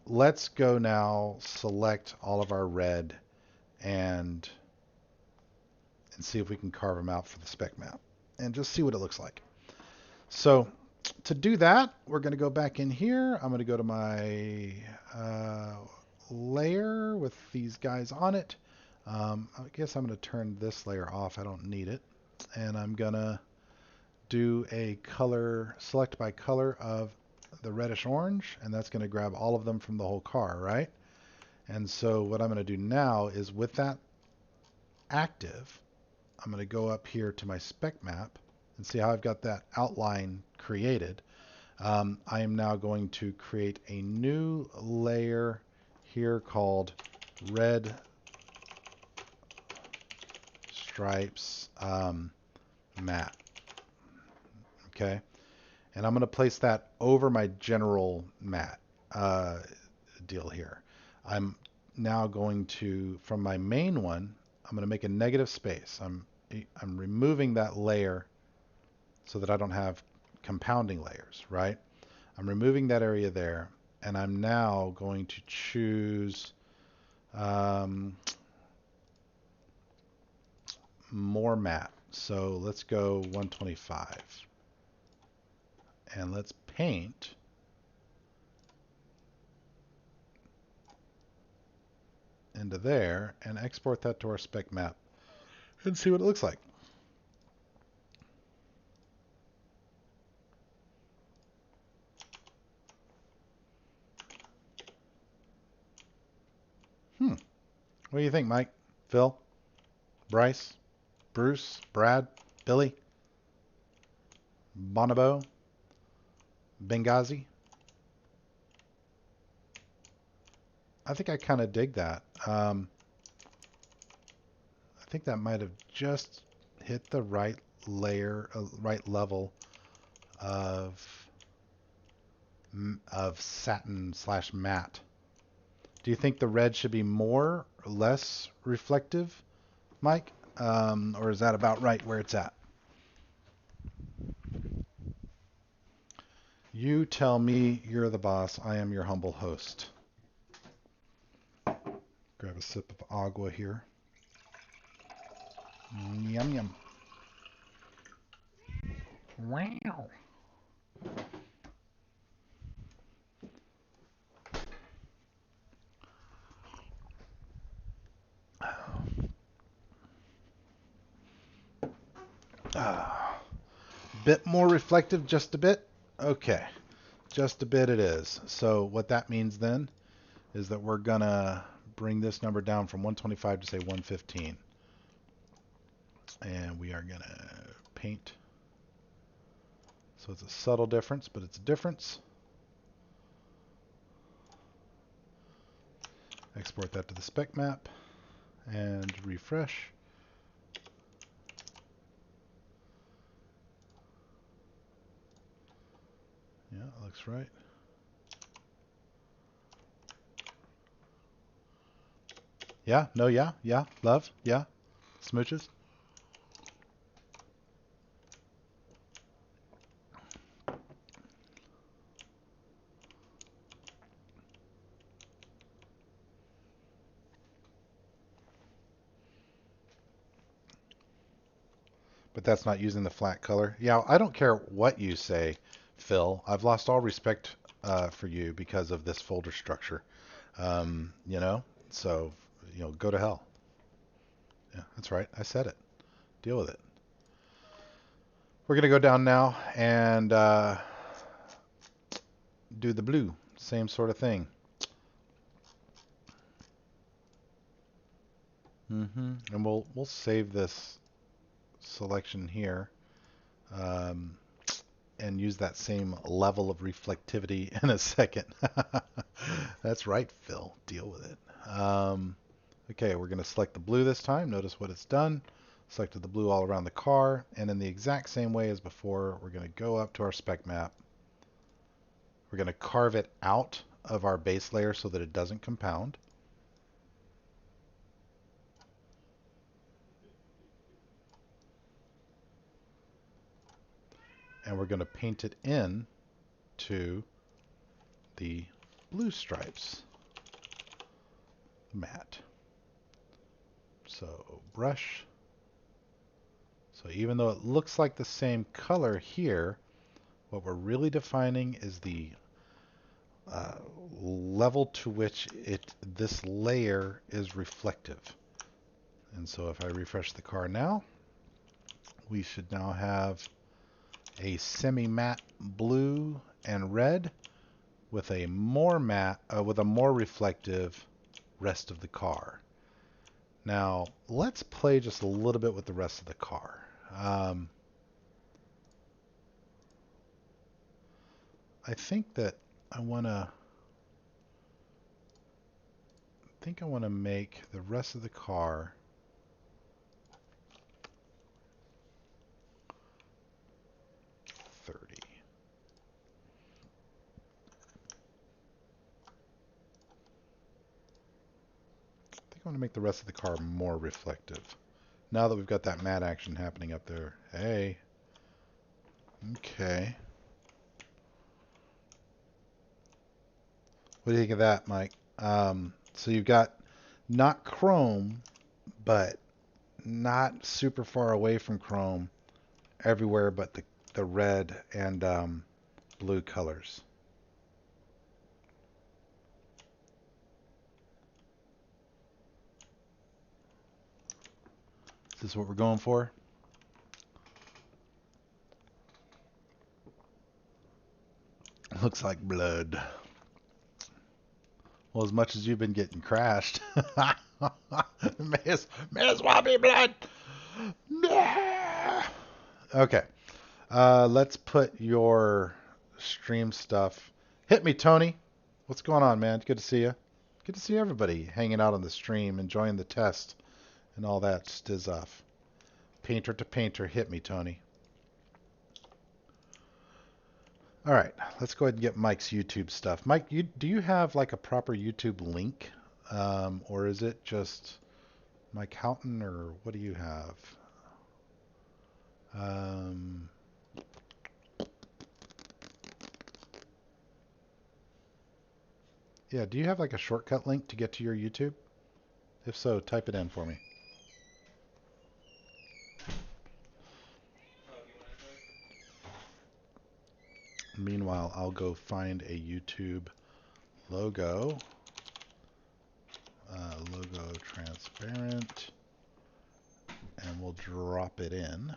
Let's go now select all of our red and see if we can carve them out for the spec map and just see what it looks like. So to do that, we're going to go back in here. I'm going to go to my layer with these guys on it. I guess I'm going to turn this layer off. I don't need it. And I'm going to do a color, select by color of the reddish orange, and that's going to grab all of them from the whole car, right? And so what I'm going to do now is with that active, I'm going to go up here to my spec map and see how I've got that outline created. I am now going to create a new layer here called red stripes matte. Okay. And I'm going to place that over my general matte deal here. I'm now going to, from my main one, I'm going to make a negative space. I'm removing that layer so that I don't have compounding layers, right? I'm removing that area there, and I'm now going to choose more matte. So let's go 125. And let's paint into there and export that to our spec map and see what it looks like. What do you think, Mike? Phil? Bryce? Bruce? Brad? Billy? Bonobo? Benghazi? I think I kind of dig that. I think that might have just hit the right layer, right level of satin slash matte. Do you think the red should be more or less reflective, Mike? Or is that about right where it's at? You tell me. You're the boss. I am your humble host. Grab a sip of agua here. Yum yum. Wow. Bit more reflective, just a bit. Okay, just a bit it is. So what that means then is that we're gonna bring this number down from 125 to say 115. And we are gonna paint. So it's a subtle difference, but it's a difference. Export that to the spec map and refresh. Yeah, it looks right. Yeah, no, yeah, love, yeah, smooches. But that's not using the flat color. Yeah, I don't care what you say, Phil. I've lost all respect for you because of this folder structure. You know, so, go to hell. Yeah, that's right. I said it. Deal with it. We're going to go down now and do the blue. Same sort of thing. And we'll save this selection here, um, and use that same level of reflectivity in a second. That's right, Phil. Deal with it. Okay, we're going to select the blue this time. Notice what it's done. Selected the blue all around the car, and in the exact same way as before, we're going to go up to our spec map. We're going to carve it out of our base layer so that it doesn't compound. And we're going to paint it in to the blue stripes matte. So brush. So even though it looks like the same color here, what we're really defining is the level to which this layer is reflective. And so if I refresh the car now, we should now have a semi-matte blue and red with a more matte, with a more reflective rest of the car. Now let's play just a little bit with the rest of the car. I think that I want to make the rest of the car .30. I think I want to make the rest of the car more reflective. Now that we've got that matte action happening up there. Hey. Okay. What do you think of that, Mike? So you've got not chrome, but not super far away from chrome everywhere but the red and blue colors. Is this what we're going for? Looks like blood. Well, as much as you've been getting crashed. may as well be blood. Okay. Let's put your stream stuff. Hit me, Tony. What's going on, man? Good to see you. Good to see everybody hanging out on the stream, enjoying the test and all that stuff. Painter to painter, hit me, Tony. All right, let's go ahead and get Mike's YouTube stuff. Mike, do you have like a proper YouTube link, or is it just Mike Houghton, or what do you have? Yeah, do you have like a shortcut link to get to your YouTube? If so, type it in for me. Meanwhile, I'll go find a YouTube logo. Logo transparent. And we'll drop it in.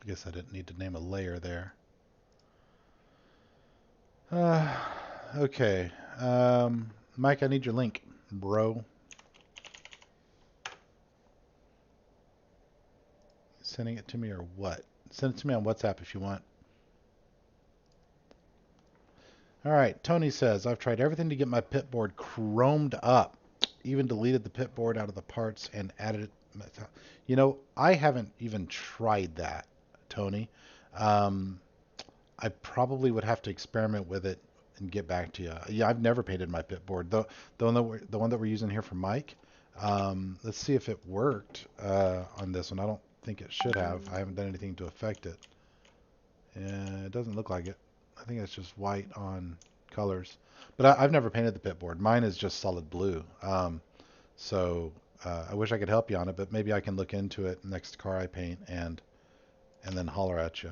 I guess I didn't need to name a layer there. Okay. Mike, I need your link, bro. Sending it to me or what? Send it to me on WhatsApp if you want. All right. Tony says, I've tried everything to get my pit board chromed up. Even deleted the pit board out of the parts and added You know, I haven't even tried that, Tony. Um, I probably would have to experiment with it and get back to you. Yeah, I've never painted my pit board. The one that we're using here for Mike. Let's see if it worked on this one. I don't think it should have. I haven't done anything to affect it. It doesn't look like it. I think it's just white on colors. But I've never painted the pit board. Mine is just solid blue. So I wish I could help you on it, but maybe I can look into it next car I paint and then holler at you.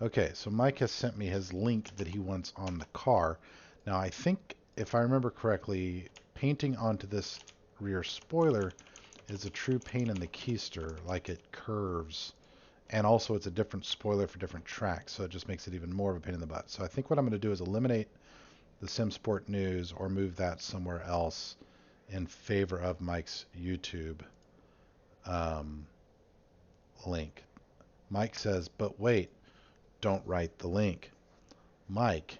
Okay, so Mike has sent me his link that he wants on the car. Now I think if I remember correctly, painting onto this rear spoiler is a true pain in the keister, like it curves. And also it's a different spoiler for different tracks, so it just makes it even more of a pain in the butt. So I think what I'm going to do is eliminate the SimSport News or move that somewhere else in favor of Mike's YouTube um, link. Mike says, but wait, don't write the link. Mike,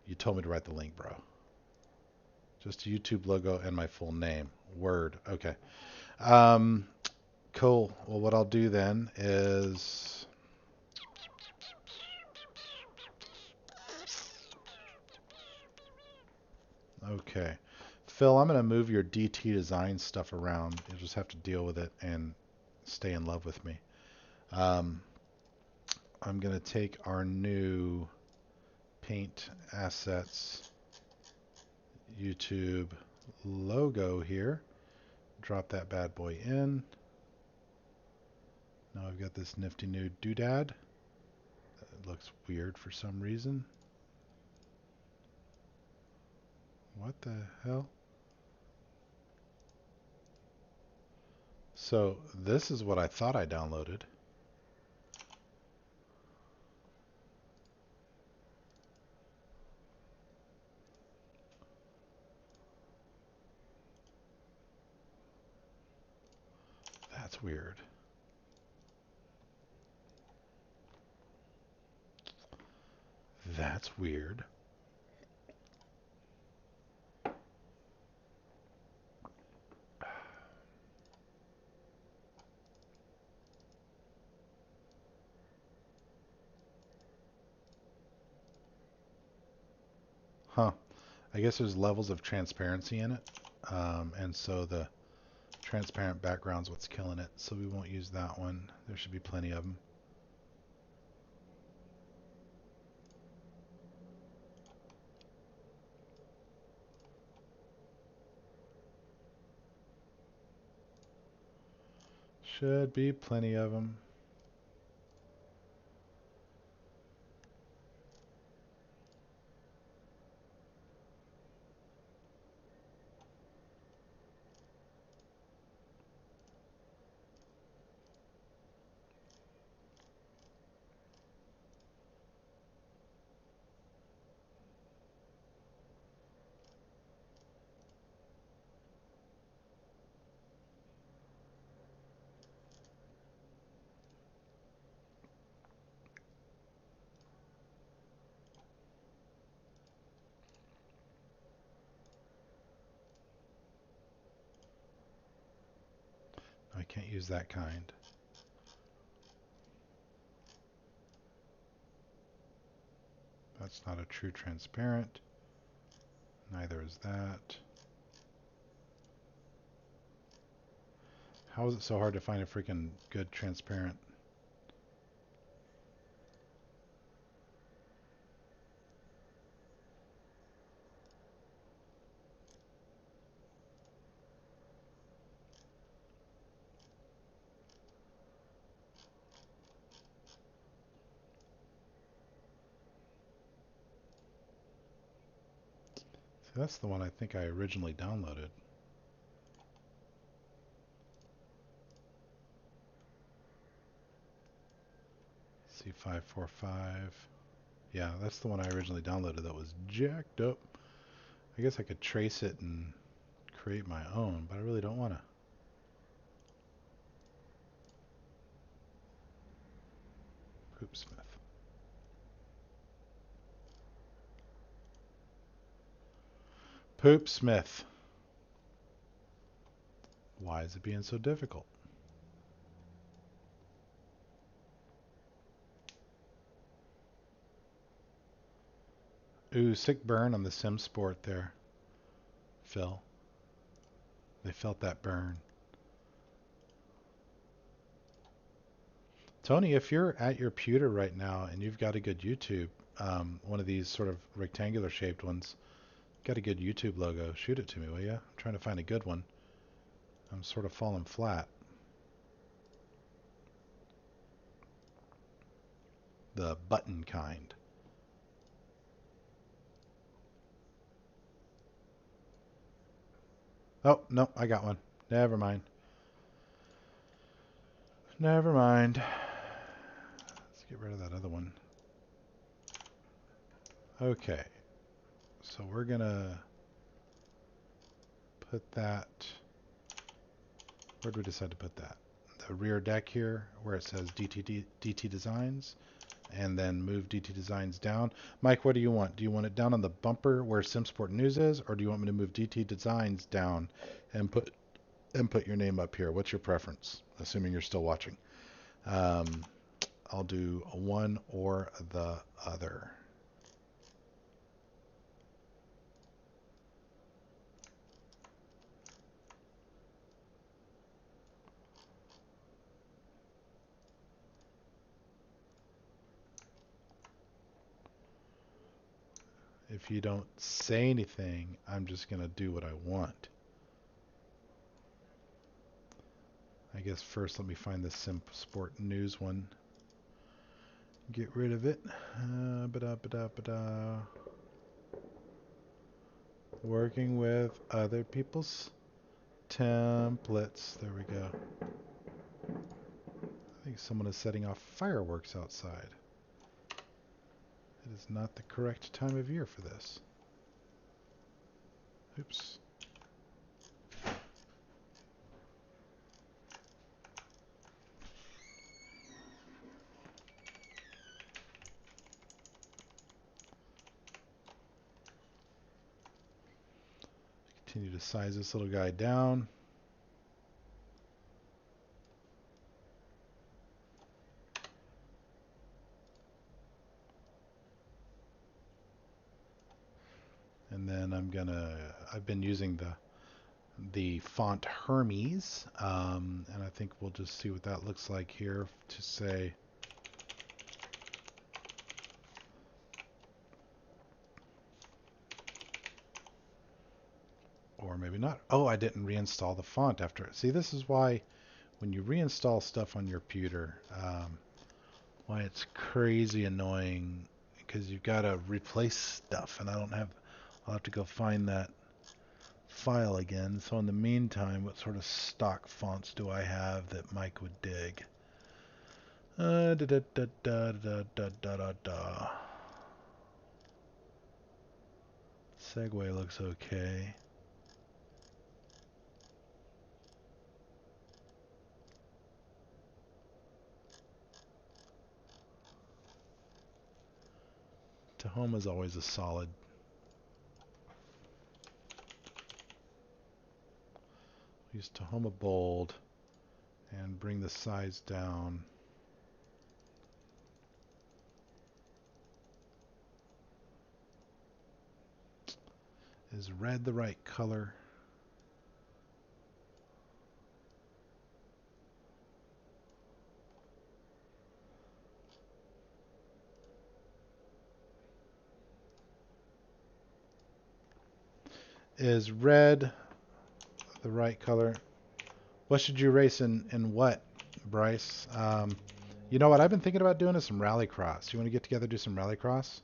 you told me to write the link, bro. Just a YouTube logo and my full name. Word. Okay. Um, cool. Well, what I'll do then is... Okay. Phil, I'm going to move your DT design stuff around. You'll just have to deal with it and stay in love with me. Um, I'm going to take our new Paint Assets YouTube logo here. Drop that bad boy in. Now I've got this nifty new doodad. It looks weird for some reason. What the hell? So this is what I thought I downloaded. That's weird. That's weird. Huh. I guess there's levels of transparency in it. And so the transparent background's what's killing it. So we won't use that one. There should be plenty of them. Should be plenty of them. I can't use that kind. That's not a true transparent. Neither is that. How is it so hard to find a freaking good transparent? See, that's the one I think I originally downloaded. C545. Yeah, that's the one I originally downloaded that was jacked up. I guess I could trace it and create my own, but I really don't want to. Poopsmith. Poopsmith. Why is it being so difficult? Ooh, sick burn on the sim sport there, Phil. They felt that burn. Tony, if you're at your pewter right now and you've got a good YouTube, one of these sort of rectangular shaped ones, got a good YouTube logo, shoot it to me, will you? I'm trying to find a good one. I'm sort of falling flat. The button kind. Oh, no, I got one. Never mind. Never mind. Let's get rid of that other one. Okay. So we're going to put that... Where do we decide to put that? The rear deck here, where it says DT Designs, and then move DT Designs down. Mike, what do you want? Do you want it down on the bumper where SimSport News is, or do you want me to move DT Designs down and put your name up here? What's your preference? Assuming you're still watching. I'll do one or the other. If you don't say anything, I'm just going to do what I want. I guess first let me find the SimSport News one. Get rid of it. Working with other people's templates. There we go. I think someone is setting off fireworks outside. It is not the correct time of year for this. Oops. Continue to size this little guy down. And then I've been using the font Hermes, and I think we'll just see what that looks like here to say, or maybe not. Oh, I didn't reinstall the font after. See, this is why when you reinstall stuff on your computer, why it's crazy annoying, because you've got to replace stuff, and I'll have to go find that file again. So in the meantime, what sort of stock fonts do I have that Mike would dig? Da da da da da da da da da. Segway looks okay. Tahoma's always a solid. Use Tahoma bold and bring the size down. Is red the right color? Is red the right color? What should you race in what, Bryce? You know what I've been thinking about doing is some rallycross. You want to get together and do some rallycross?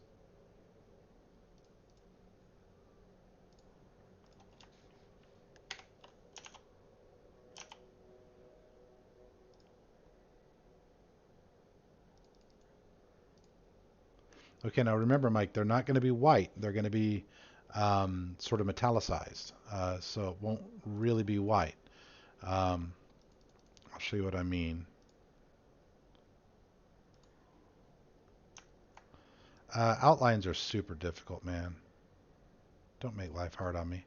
Okay, now remember, Mike, they're not going to be white. They're going to be sort of metallicized, so it won't really be white. Um, I'll show you what I mean. Outlines are super difficult, man. Don't make life hard on me.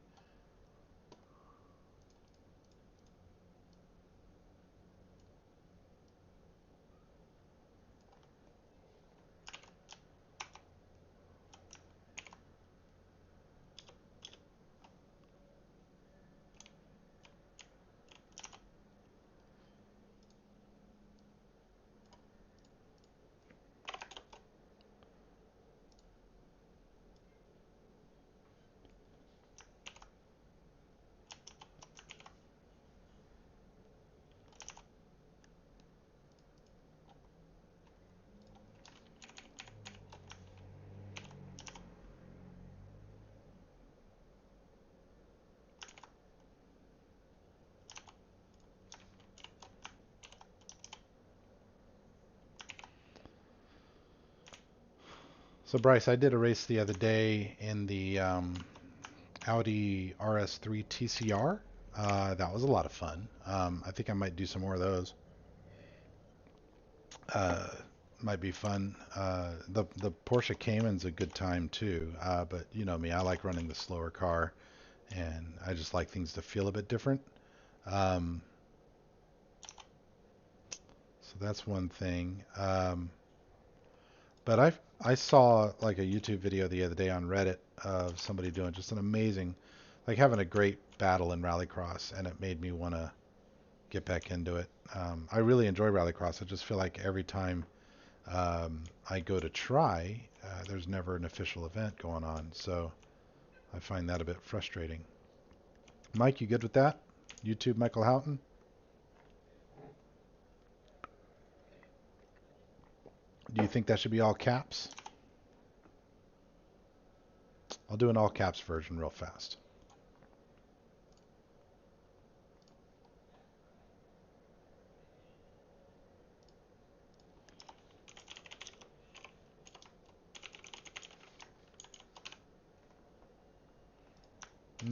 So Bryce, I did a race the other day in the Audi RS3 TCR. That was a lot of fun. I think I might do some more of those. Uh, might be fun. The Porsche Cayman's a good time too. But you know me, I like running the slower car, and I just like things to feel a bit different. Um, so that's one thing. But I saw like a YouTube video the other day on Reddit of somebody doing just an amazing, like having a great battle in Rallycross, and it made me want to get back into it. I really enjoy Rallycross. I just feel like every time I go to try, there's never an official event going on, so I find that a bit frustrating. Mike, you good with that? YouTube Michael Houghton? Do you think that should be all caps? I'll do an all caps version real fast.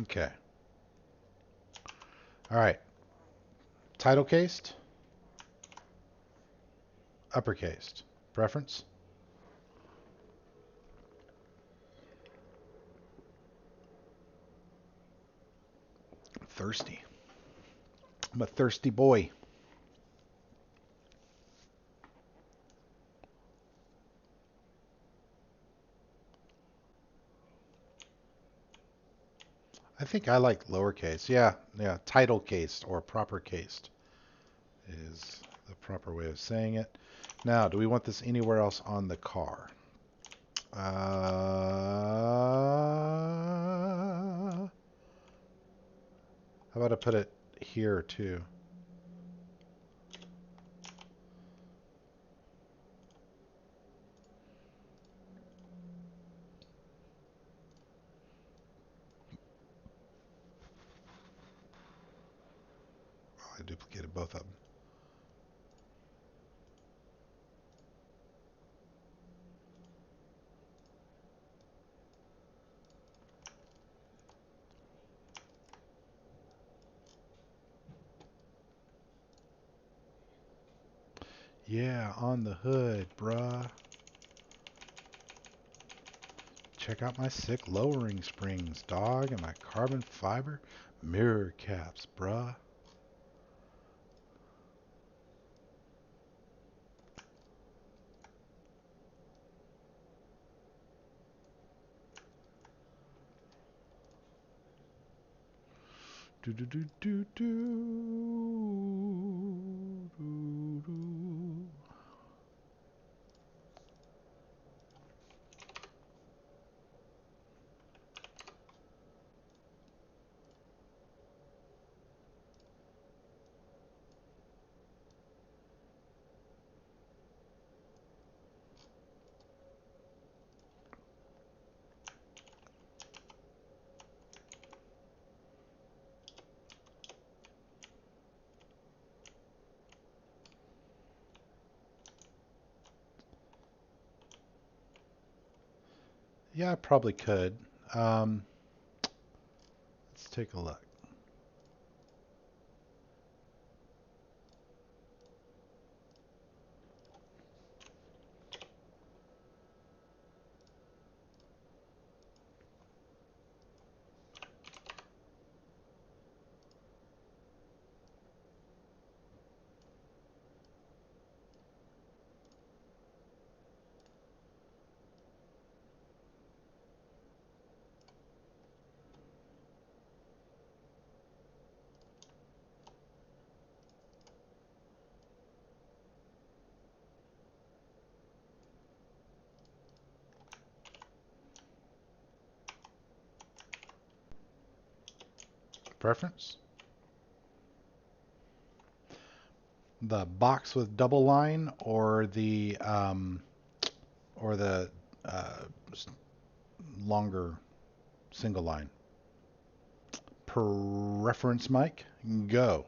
Okay. All right. Title cased, uppercased. Preference? Thirsty. I'm a thirsty boy. I think I like lowercase. Yeah, yeah. Title cased or proper cased is the proper way of saying it. Now, do we want this anywhere else on the car? How about I put it here too? Oh, I duplicated both of them. Yeah, on the hood, bruh. Check out my sick lowering springs, dog, and my carbon fiber mirror caps, bruh. Do do do do do do do. Yeah, I probably could. Um, let's take a look. Preference? The box with double line or the uh, longer single line? Preference, Mike? Go.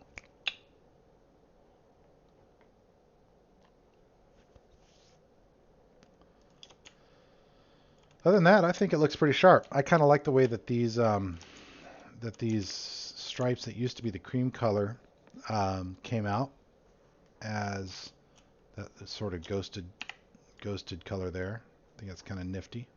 Other than that, I think it looks pretty sharp. I kind of like the way that these stripes that used to be the cream color came out as that sort of ghosted color there. I think that's kind of nifty.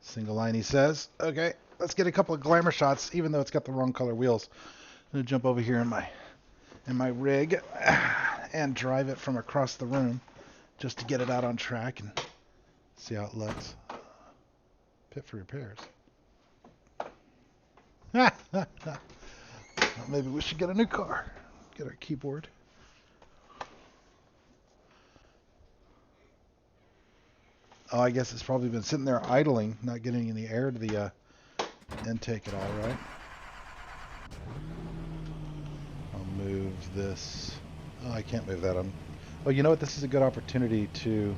Single line, he says. Okay, let's get a couple of glamour shots, even though it's got the wrong color wheels. I'm gonna jump over here in my rig and drive it from across the room just to get it out on track and see how it looks. Pit for repairs. Maybe we should get a new car. Get our keyboard. Oh, I guess it's probably been sitting there idling, not getting any air to the intake at all, right? I'll move this. Oh, I can't move that on. Oh, you know what? This is a good opportunity to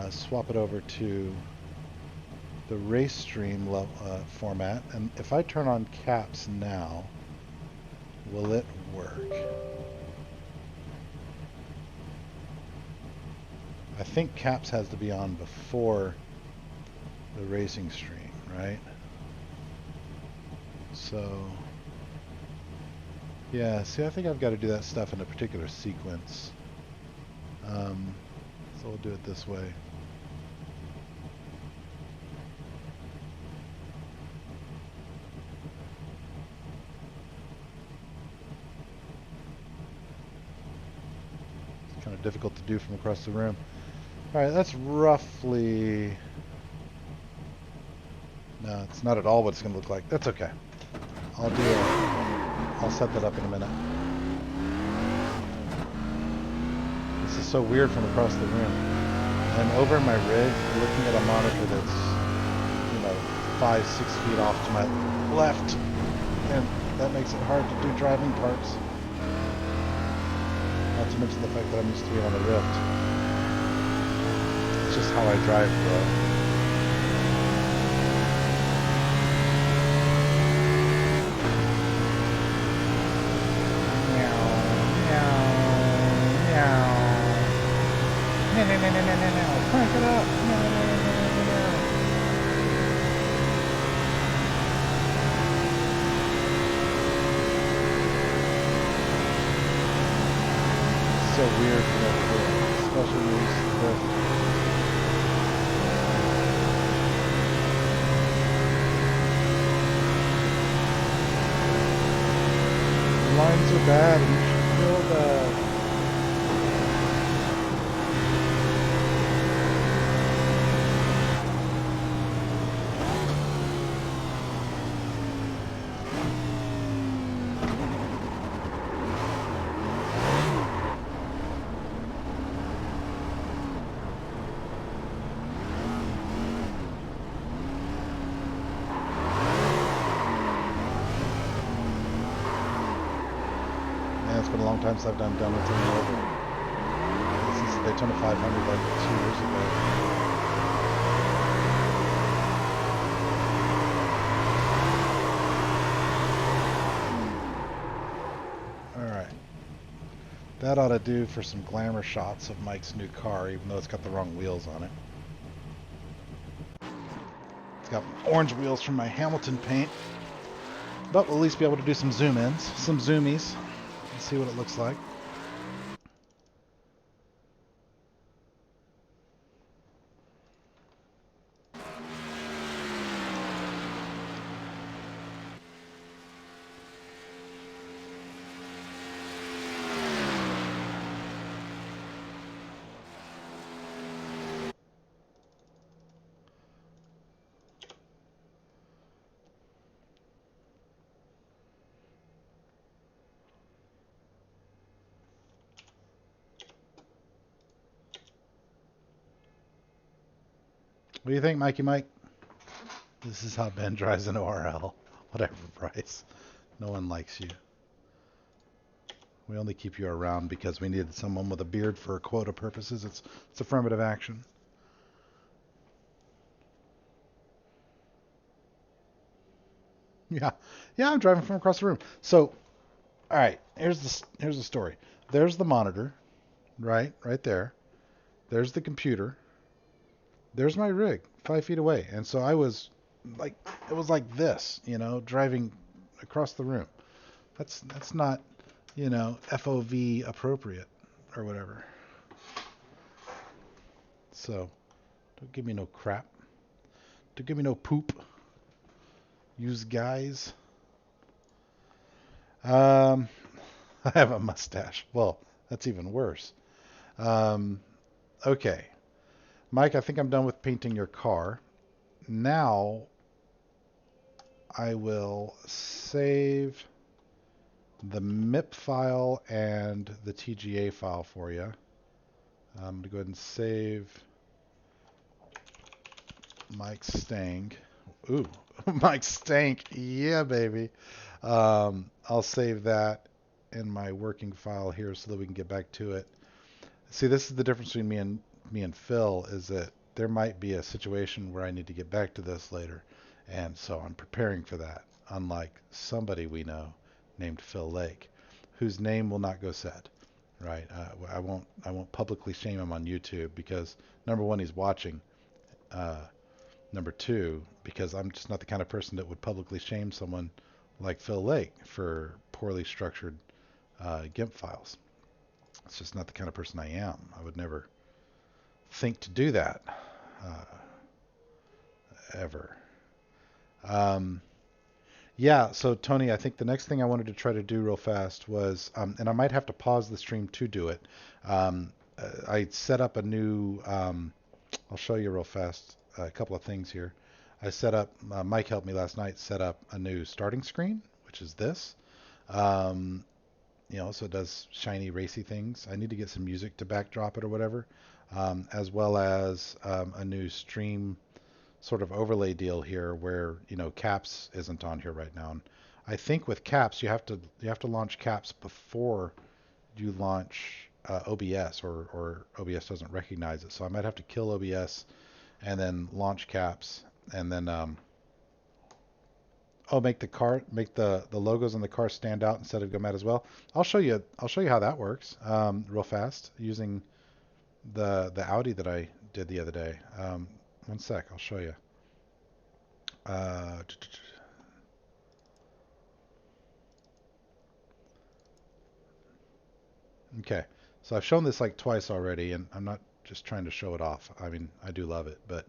swap it over to the race stream format. And if I turn on caps now, will it work? I think caps has to be on before the racing stream, right? So, yeah, see, I think I've got to do that stuff in a particular sequence. So we'll do it this way. It's kind of difficult to do from across the room. All right, that's roughly... No, it's not at all what it's going to look like. That's okay. I'll set that up in a minute. This is so weird from across the room. I'm over in my rig looking at a monitor that's, 5-6 feet off to my left. And that makes it hard to do driving parts. Not to mention the fact that I'm used to being on the Rift. It's just how I drive, bro. Crank it up. So weird for that, especially when you the lines are bad and you should feel bad. It's been a long time since I've done donuts in the over. This is the Daytona 500 like 2 years ago. Alright. That ought to do for some glamour shots of Mike's new car, even though it's got the wrong wheels on it. It's got orange wheels from my Hamilton paint. But we'll at least be able to do some zoom-ins, some zoomies. See what it looks like. What do you think, Mikey Mike? This is how Ben drives an ORL. Whatever price. No one likes you. We only keep you around because we needed someone with a beard for quota purposes. It's affirmative action. Yeah. Yeah, I'm driving from across the room. So All right, here's the story. There's the monitor, right there. There's the computer. There's my rig, 5 feet away, and so I was like, it was like this, driving across the room. That's not, FOV appropriate or whatever. So don't give me no crap. Don't give me no poop. Use guys. Um, I have a mustache. Well, that's even worse. Um, okay, Mike, I think I'm done with painting your car. Now I will save the MIP file and the TGA file for you. I'm going to go ahead and save Mike Stank. Ooh, Mike Stank. Yeah, baby. I'll save that in my working file here so that we can get back to it. See, this is the difference between me and Phil is that there might be a situation where I need to get back to this later, and so I'm preparing for that. Unlike somebody we know named Phil Lake, whose name will not go said. Right? I won't publicly shame him on YouTube because number one, he's watching. Uh, Number two, because I'm just not the kind of person that would publicly shame someone like Phil Lake for poorly structured Gimp files. It's just not the kind of person I am. I would never think to do that ever. Um, yeah, so Tony, I think the next thing I wanted to try to do real fast was, and I might have to pause the stream to do it. I set up a new, I'll show you real fast a couple of things here. I set up, Mike helped me last night set up a new starting screen, which is this. Um, so it does shiny, racy things. I need to get some music to backdrop it or whatever, as well as a new stream sort of overlay deal here where, Caps isn't on here right now. And I think with Caps, you have to launch Caps before you launch OBS, or OBS doesn't recognize it. So I might have to kill OBS and then launch Caps, and then make the logos on the car stand out instead of go mad as well. I'll show you how that works real fast using the Audi that I did the other day. One sec, I'll show you. Uh, okay, so I've shown this like twice already, and I'm not just trying to show it off. I mean, I do love it, but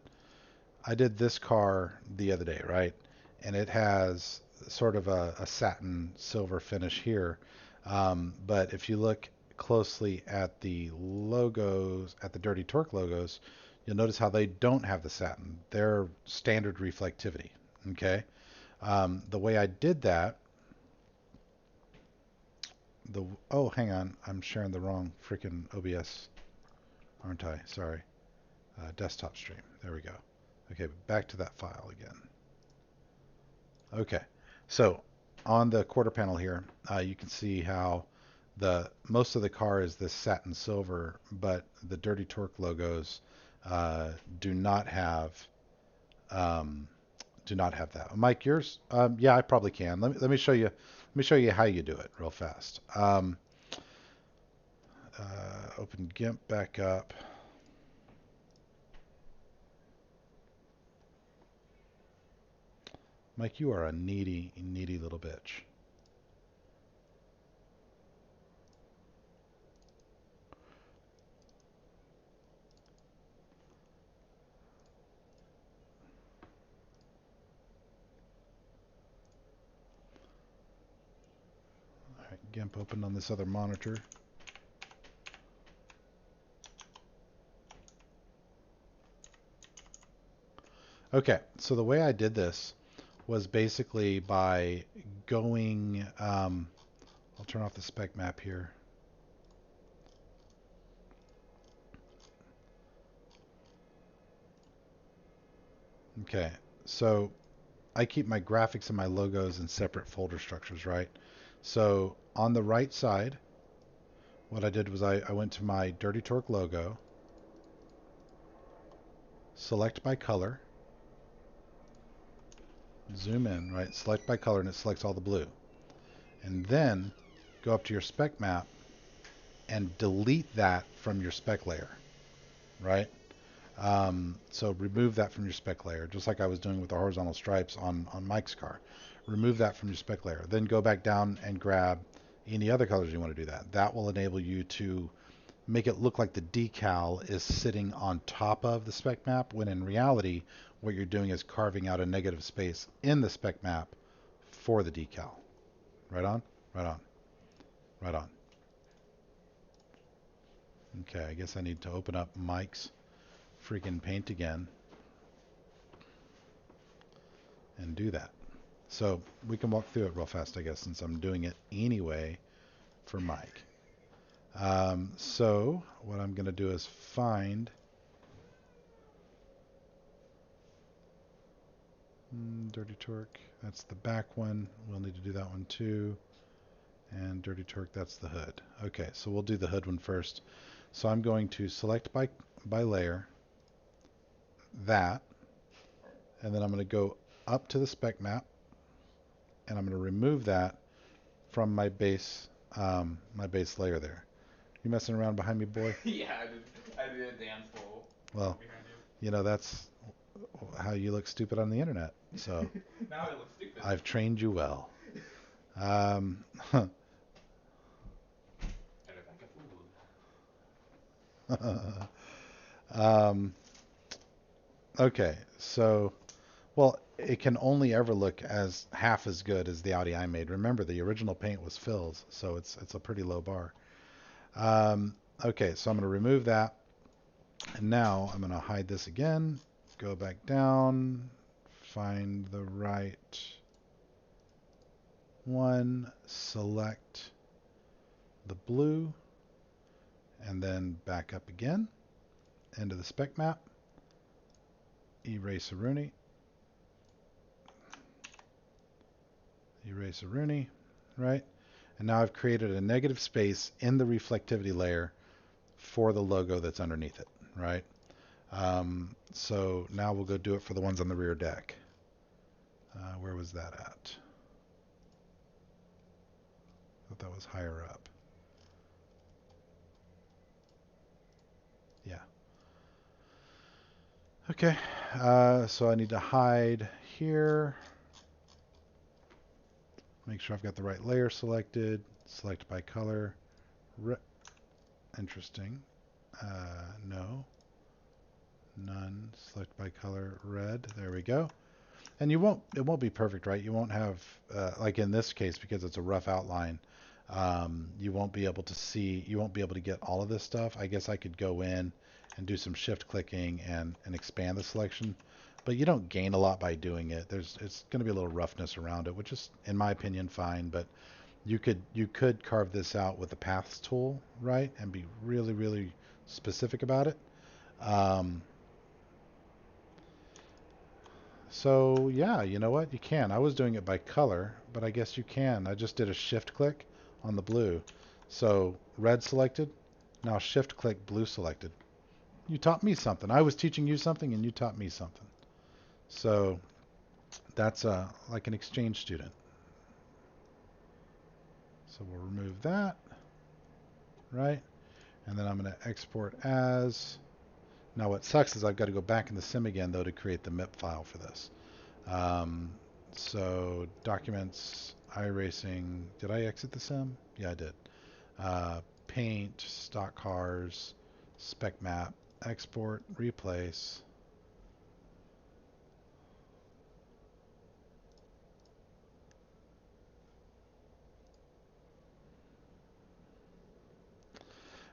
I did this car the other day, right? And it has sort of a satin silver finish here. But if you look closely at the logos, at the Dirty Torque logos, you'll notice how they don't have the satin. They're standard reflectivity. Okay. The way I did that, oh, hang on, I'm sharing the wrong freaking OBS, aren't I? Sorry. Desktop stream. There we go. Okay, back to that file again. Okay, so on the quarter panel here, you can see how the most of the car is this satin silver, but the Dirty Torque logos uh, do not have um, that. Mike, yours? Yeah, I probably can. Let me show you. Let me show you how you do it real fast. Open Gimp back up. Mike, you are a needy, needy little bitch. All right, Gimp opened on this other monitor. Okay, so the way I did this was basically by going, I'll turn off the spec map here. Okay, so I keep my graphics and my logos in separate folder structures, right? So on the right side, what I did was I went to my Dirty Torque logo, select by color, zoom in, right? Select by color, and it selects all the blue. And then go up to your spec map and delete that from your spec layer, right? So remove that from your spec layer, just like I was doing with the horizontal stripes on Mike's car. Remove that from your spec layer. Then go back down and grab any other colors you want to do that. That will enable you to make it look like the decal is sitting on top of the spec map, when in reality, what you're doing is carving out a negative space in the spec map for the decal. Right on? Right on. Right on. Okay, I guess I need to open up Mike's freaking paint again and do that. So we can walk through it real fast, I guess, since I'm doing it anyway for Mike. So what I'm going to do is find Dirty Torque. That's the back one. We'll need to do that one too. And Dirty Torque, that's the hood. Okay, so we'll do the hood one first. So I'm going to select by layer, that, and then I'm going to go up to the spec map, and I'm going to remove that from my base layer there. You messing around behind me, boy? Yeah, I did a dance floor Well, behind you. you know, that's how you look stupid on the internet. So Now I look stupid. I've trained you well. I look like a fool. Okay, so, well, it can only ever look as half as good as the Audi I made. Remember, the original paint was Phil's, so it's a pretty low bar. Okay, so I'm going to remove that. And now I'm going to hide this again, go back down, find the right one, select the blue, and then back up again into the spec map, erase a Rooney, right? And now I've created a negative space in the reflectivity layer for the logo that's underneath it, right? So now we'll go do it for the ones on the rear deck. Where was that at? I thought that was higher up. Yeah. Okay, so I need to hide here. Make sure I've got the right layer selected. Select by color. Interesting. No. None. Select by color. Red. There we go. And it won't be perfect, right? You won't have, like in this case, because it's a rough outline, you won't be able to get all of this stuff. I guess I could go in and do some shift clicking and expand the selection, but you don't gain a lot by doing it. It's going to be a little roughness around it, which is, in my opinion, fine, but you could carve this out with the paths tool, right? And be really, really specific about it. Um, So yeah, you know what? You can. I was doing it by color, but I guess you can. I just did a shift click on the blue. So red selected, now shift click blue selected. You taught me something. I was teaching you something and you taught me something. So that's like an exchange student. So we'll remove that, right? And then I'm going to export as. Now what sucks is I've got to go back in the sim again though to create the MIP file for this. Um, so documents, iRacing. Did I exit the sim? Yeah, I did. Paint, stock cars, spec map, export, replace.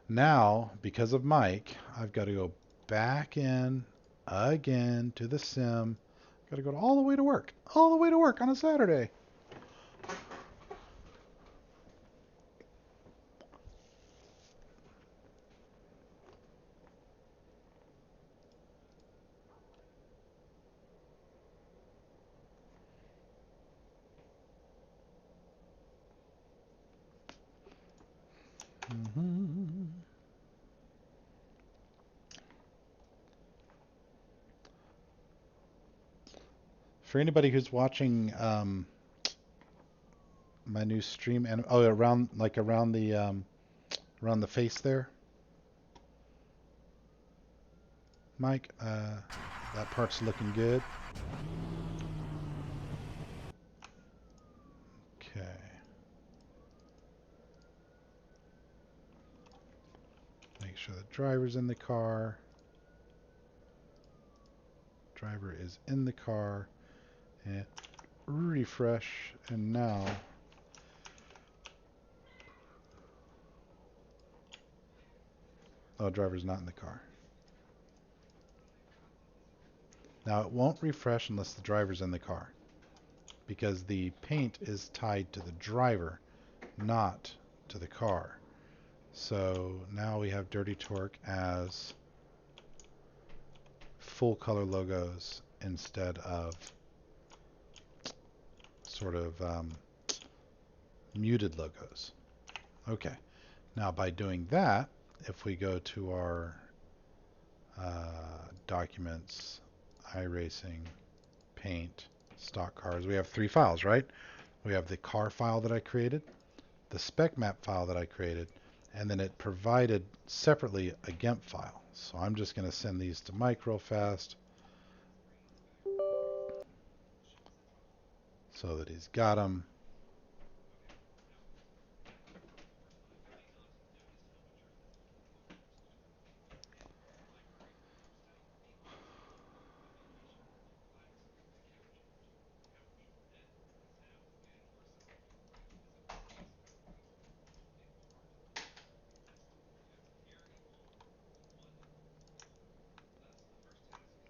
Now, because of Mike, I've got to go back in again to the sim. Got to go all the way to work, all the way to work on a Saturday. Mm-hmm. For anybody who's watching My new stream and oh, around like around the face there, Mike. That part's looking good. Okay. Make sure the driver's in the car. Driver is in the car. And refresh. And now oh, driver's not in the car. Now it won't refresh unless the driver's in the car, because the paint is tied to the driver, not to the car. So now we have Dirty Torque as full color logos instead of sort of muted logos. Okay, now by doing that, if we go to our documents, iRacing, paint, stock cars, we have 3 files, right? We have the car file that I created, the spec map file that I created, and then it provided separately a Gimp file. So I'm just going to send these to Mike real fast so that he's got them.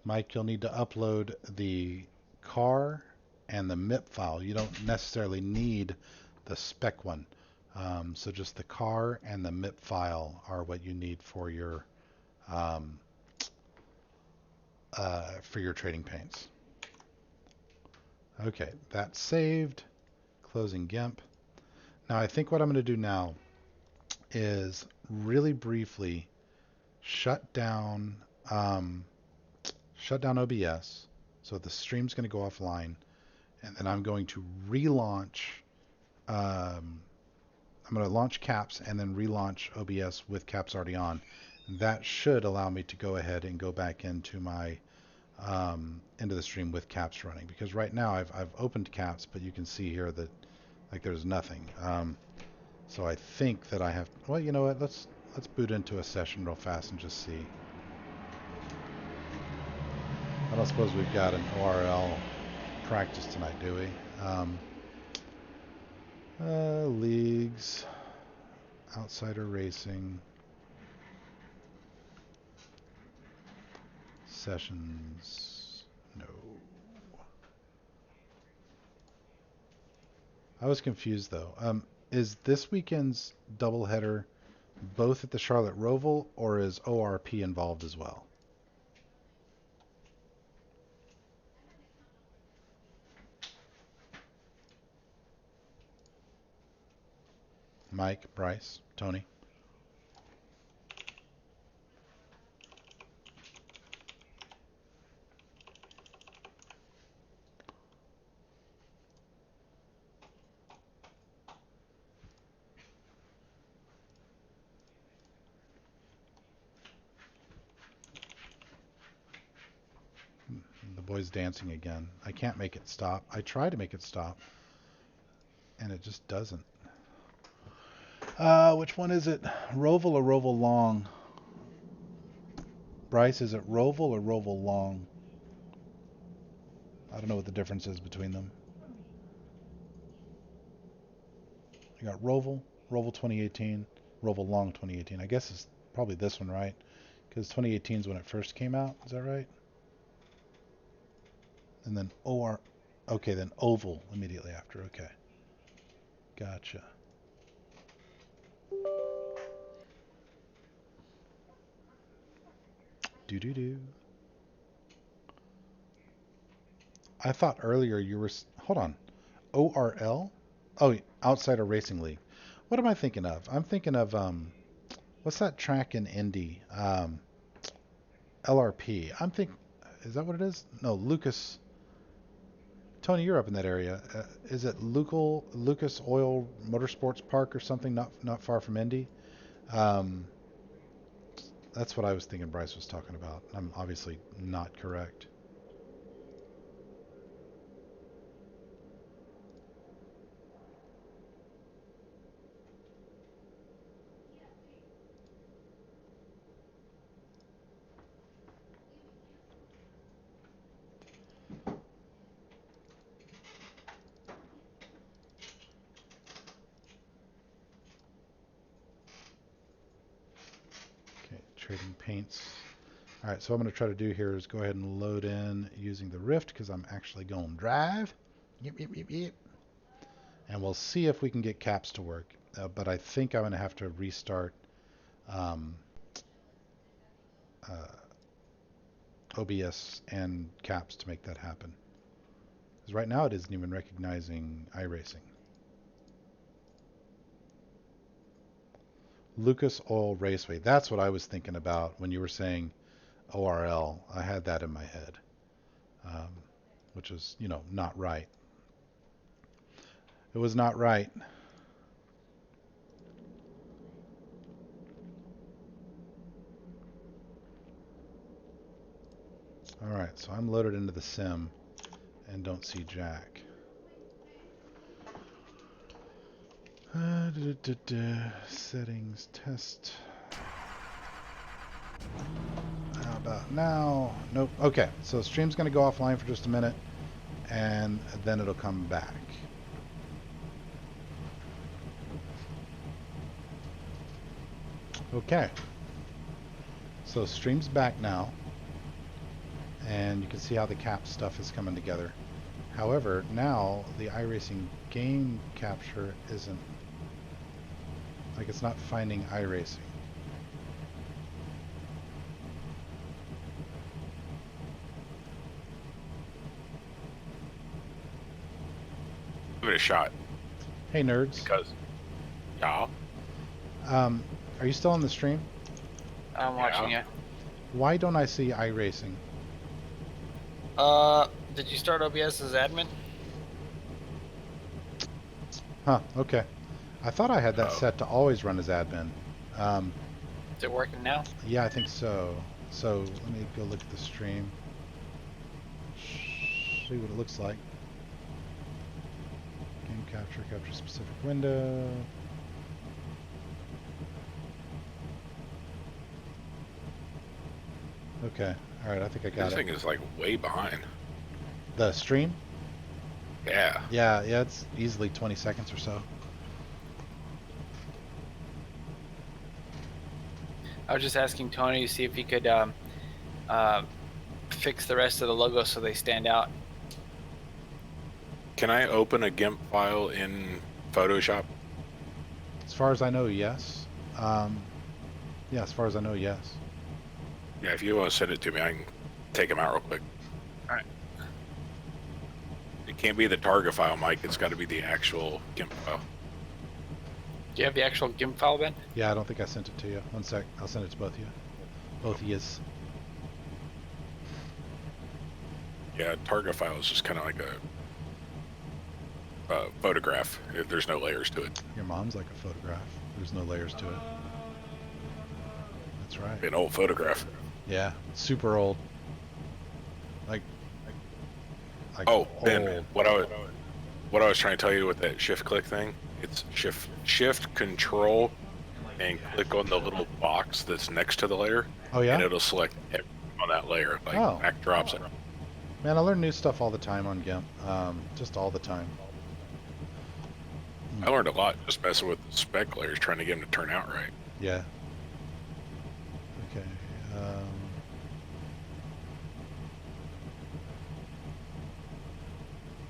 Mike, you'll need to upload the car and the MIP file. You don't necessarily need the spec one. So just the car and the MIP file are what you need um, for your trading paints. Okay, that's saved. Closing GIMP. Now I think what I'm going to do now is really briefly shut down OBS. So the stream's going to go offline, and then I'm going to relaunch. I'm going to launch Caps and then relaunch OBS with Caps already on. That should allow me to go ahead and go back into my into the stream with Caps running, because right now I've opened Caps, but you can see here that like there's nothing. So I think that I have. Well, you know what? Let's boot into a session real fast and just see. I don't suppose we've got an ORL practice tonight, do we? Leagues, Outsider Racing, sessions. No. I was confused though. Is this weekend's doubleheader both at the Charlotte Roval, or is ORP involved as well? Mike, Bryce, Tony. The boy's dancing again. I can't make it stop. I try to make it stop, and it just doesn't. Which one is it? Roval or Roval Long? Bryce, is it Roval or Roval Long? I don't know what the difference is between them. You got Roval, Roval 2018, Roval Long 2018. I guess it's probably this one, right? Because 2018 is when it first came out. Is that right? And then OR. Okay, then Oval immediately after. Okay. Gotcha. Do. I thought earlier you were. Hold on. ORL? Oh, Outsider Racing League. What am I thinking of? I'm thinking of what's that track in Indy? LRP. I'm think. Is that what it is? No, Lucas Tony, you're up in that area. Is it Lucas Oil Motorsports Park or something not far from Indy? Um, that's what I was thinking Bryce was talking about. I'm obviously not correct. Okay, trading paints. All right, so what I'm going to try to do here is go ahead and load in using the Rift because I'm actually going to drive. Yep. And we'll see if we can get caps to work. But I think I'm going to have to restart um, OBS and caps to make that happen. Because right now it isn't even recognizing iRacing. Lucas Oil Raceway. That's what I was thinking about when you were saying ORL. I had that in my head, um, which is, not right. It was not right. All right, so I'm loaded into the sim and don't see Jack. Settings, test. How about now? Nope. Okay, so stream's going to go offline for just a minute, and then it'll come back. Okay. So stream's back now, and you can see how the cap stuff is coming together. However, now the iRacing game capture isn't, like, it's not finding iRacing. Give it a shot. Hey, nerds. Because, yeah. Are you still on the stream? I'm watching you. Why don't I see iRacing? Did you start OBS as admin? Huh, okay. I thought I had that set to always run as admin. Is it working now? Yeah, I think so. So let me go look at the stream. See what it looks like. Game capture specific window. Okay, alright, I think I got This it. thing is like way behind. The stream? Yeah. Yeah, it's easily 20 seconds or so. I was just asking Tony to see if he could fix the rest of the logos so they stand out. Can I open a GIMP file in Photoshop? As far as I know, yes. Yeah, as far as I know, yes. Yeah, if you want to send it to me, I can take them out real quick. All right. It can't be the target file, Mike. It's got to be the actual GIMP file. Do you have the actual GIMP file, Ben? Yeah, I don't think I sent it to you. One sec, I'll send it to both of you. Both of yous. Yeah, target file is just kind of like a photograph. There's no layers to it. Your mom's like a photograph. There's no layers to it. That's right. An old photograph. Yeah, super old. Like Oh, Ben, old. what I was trying to tell you with that shift click thing, it's shift control and click on the little box that's next to the layer. Oh yeah? And it'll select everything on that layer, like backdrops it. Man, I learn new stuff all the time on Gimp. Just all the time. I learned a lot just messing with the spec layers, trying to get them to turn out right. Yeah. Okay.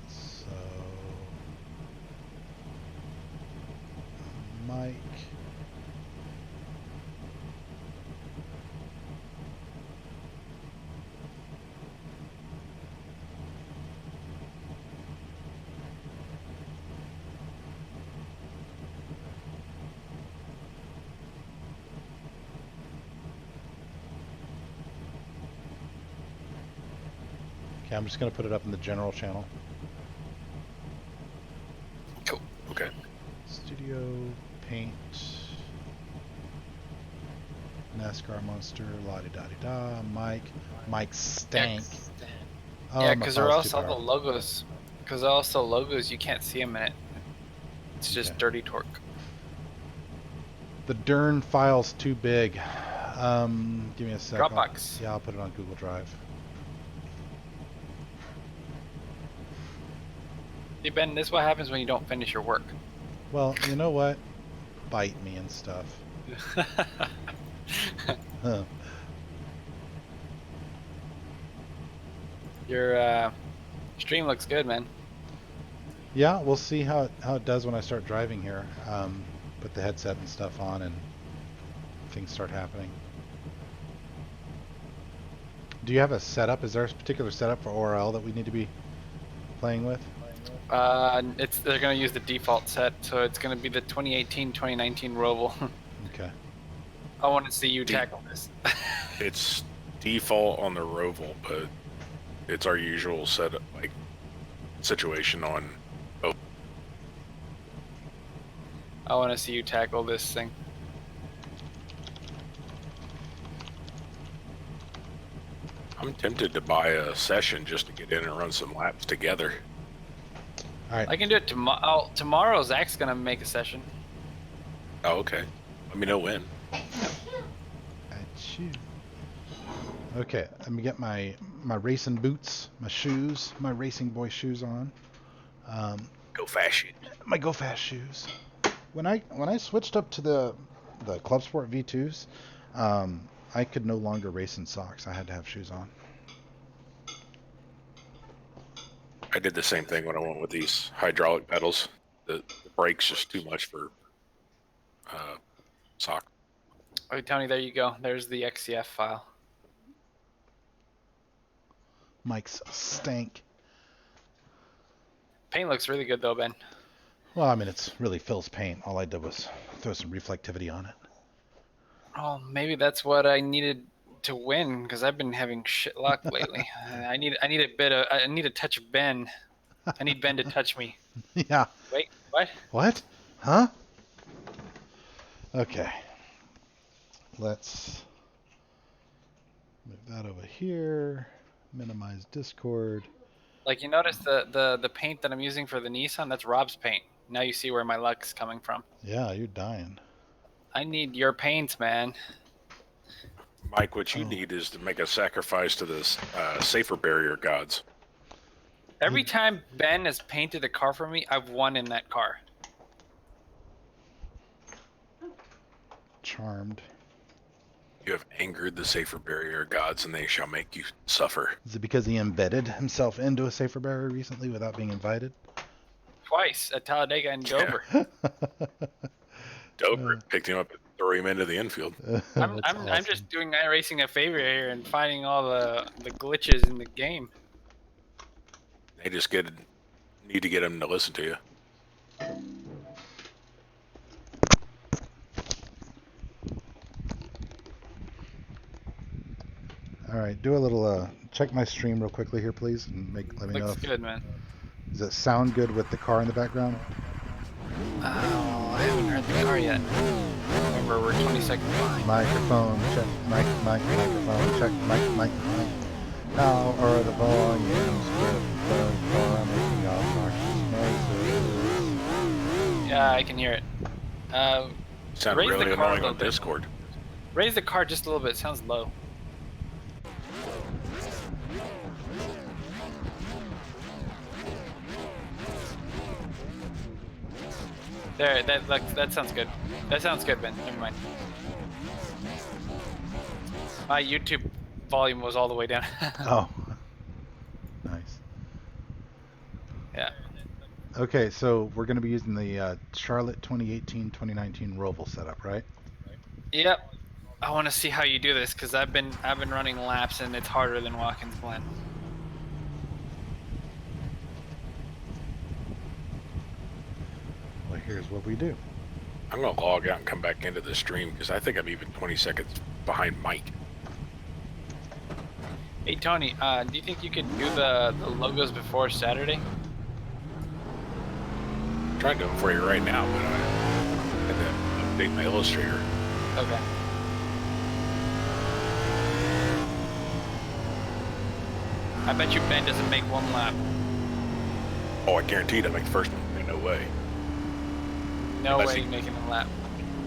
So Mike. Okay, I'm just going to put it up in the general channel. Studio, paint, NASCAR monster, la di da di da, Mike Stank. Oh, Yeah, my because they're file's too also the powerful. logos. Because they're also logos, you can't see them in it. It's just Okay. dirty torque. The Dern file's too big. Give me a sec. Dropbox. Yeah, I'll put it on Google Drive. See, Ben, this is what happens when you don't finish your work. Well, you know what? Bite me and stuff. Huh. Your stream looks good, man. Yeah, we'll see how it does when I start driving here. Put the headset and stuff on and things start happening. Do you have a setup? Is there a particular setup for ORL that we need to be playing with? They're gonna use the default set, so it's gonna be the 2018-2019 Roval. Okay. I want to see you tackle this. It's default on the Roval, but it's our usual setup, like situation on. Oh, I want to see you tackle this thing. I'm tempted to buy a session just to get in and run some laps together. All right. I can do it tomorrow. Oh, tomorrow Zach's gonna make a session. Oh, okay. Let me know when. Achoo. Okay, let me get my racing boots, my shoes, my racing boy shoes on. Go fast shoot. My Go Fast shoes. When I switched up to the Club Sport V2s, I could no longer race in socks. I had to have shoes on. I did the same thing when I went with these hydraulic pedals. The brake's just too much for sock. Oh, Tony, there you go. There's the XCF file. Mike's stank. Paint looks really good though, Ben. Well, I mean, it's really Phil's paint. All I did was throw some reflectivity on it. Oh, maybe that's what I needed to win because I've been having shit luck lately. I need a touch of Ben. I need Ben to touch me. Yeah. Wait, what? What? Huh? Okay. Let's move that over here. Minimize Discord. Like you notice the paint that I'm using for the Nissan, that's Rob's paint. Now you see where my luck's coming from. Yeah, you're dying. I need your paints, man. Mike, what you need is to make a sacrifice to the safer barrier gods. Every time Ben has painted a car for me, I've won in that car. Charmed. You have angered the safer barrier gods, and they shall make you suffer. Is it because he embedded himself into a safer barrier recently without being invited? Twice at Talladega and Dover. Dover picked him up and threw him into the infield. I'm just doing iRacing a favor here and finding all the glitches in the game. They just need to get him to listen to you. All right, do a little check my stream real quickly here, please, and let me know Looks if good, man. does it sound good with the car in the background? Oh, I haven't heard the car yet. Remember, we're 20 seconds behind. Microphone check, microphone check, mic. How are the volumes with the car making obnoxious noises? Yeah, I can hear it. Sound Raise the really car a annoying little on bit. Discord. Raise the car just a little bit. It sounds low. There, that sounds good. That sounds good, Ben. Never mind. My YouTube volume was all the way down. Oh, nice. Yeah. Okay, so we're going to be using the Charlotte 2018-2019 Roval setup, right? Yep. I want to see how you do this because I've been running laps and it's harder than Watkins Glen. Well, here's what we do. I'm going to log out and come back into the stream because I think I'm even 20 seconds behind Mike. Hey Tony, do you think you could do the logos before Saturday? I'm trying to do it for you right now, but I had to update my Illustrator. Okay. I bet you Ben doesn't make one lap. Oh, I guarantee I make the first one. No way. No Unless way he- he's making a lap.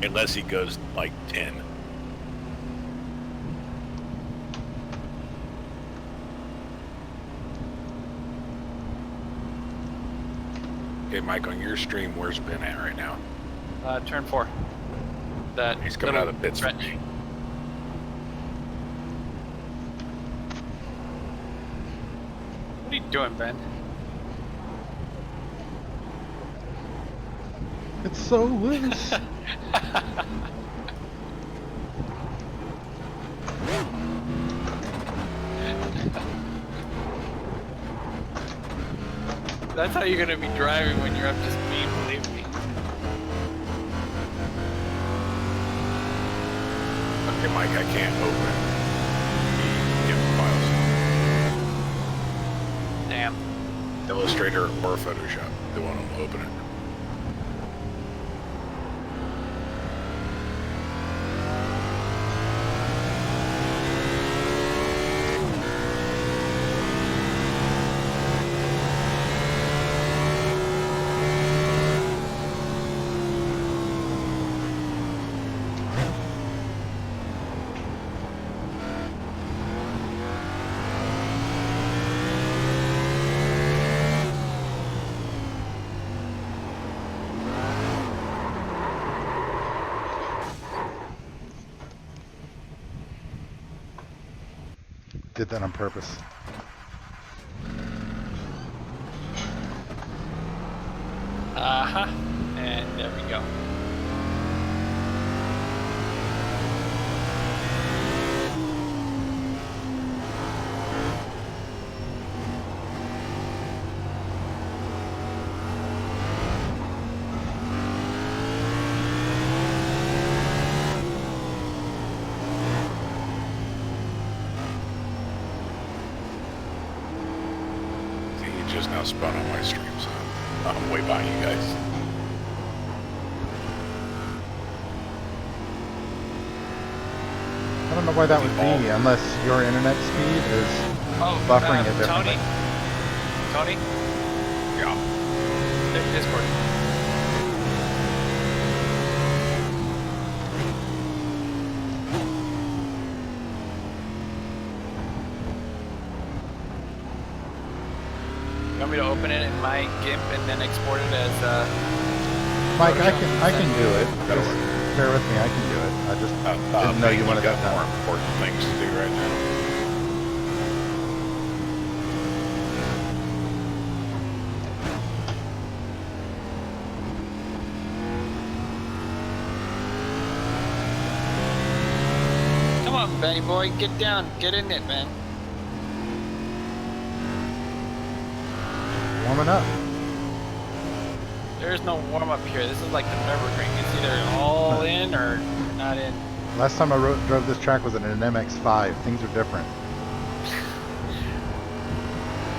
Unless he goes like 10. Okay, Mike, on your stream, where's Ben at right now? Turn 4. That He's coming out little of the pits for stretch. me. What are you doing, Ben? It's so loose. That's how you're gonna be driving when you're up to speed, believe me. Okay, Mike, I can't open the Gimp files. Damn. Illustrator or Photoshop. They won't open it. Did that on purpose. Uh-huh. And there we go. See, he just now spun on my stream, so I'm way behind you guys. I don't know why that would be, unless your internet speed is buffering it differently. Tony? Yeah. Discord. You want me to open it in my GIMP and then export it as Mike, Photoshop? I can do it. That'll Just work. bear with me, I can do it. I just didn't know you wanted got that more done. important things to do right now. Come on, Benny boy, get down, get in it, man. Warming up. There's no warm up here. This is like the Nürburgring. It's either all in or you're not in. Last time I drove this track was in an MX-5. Things are different.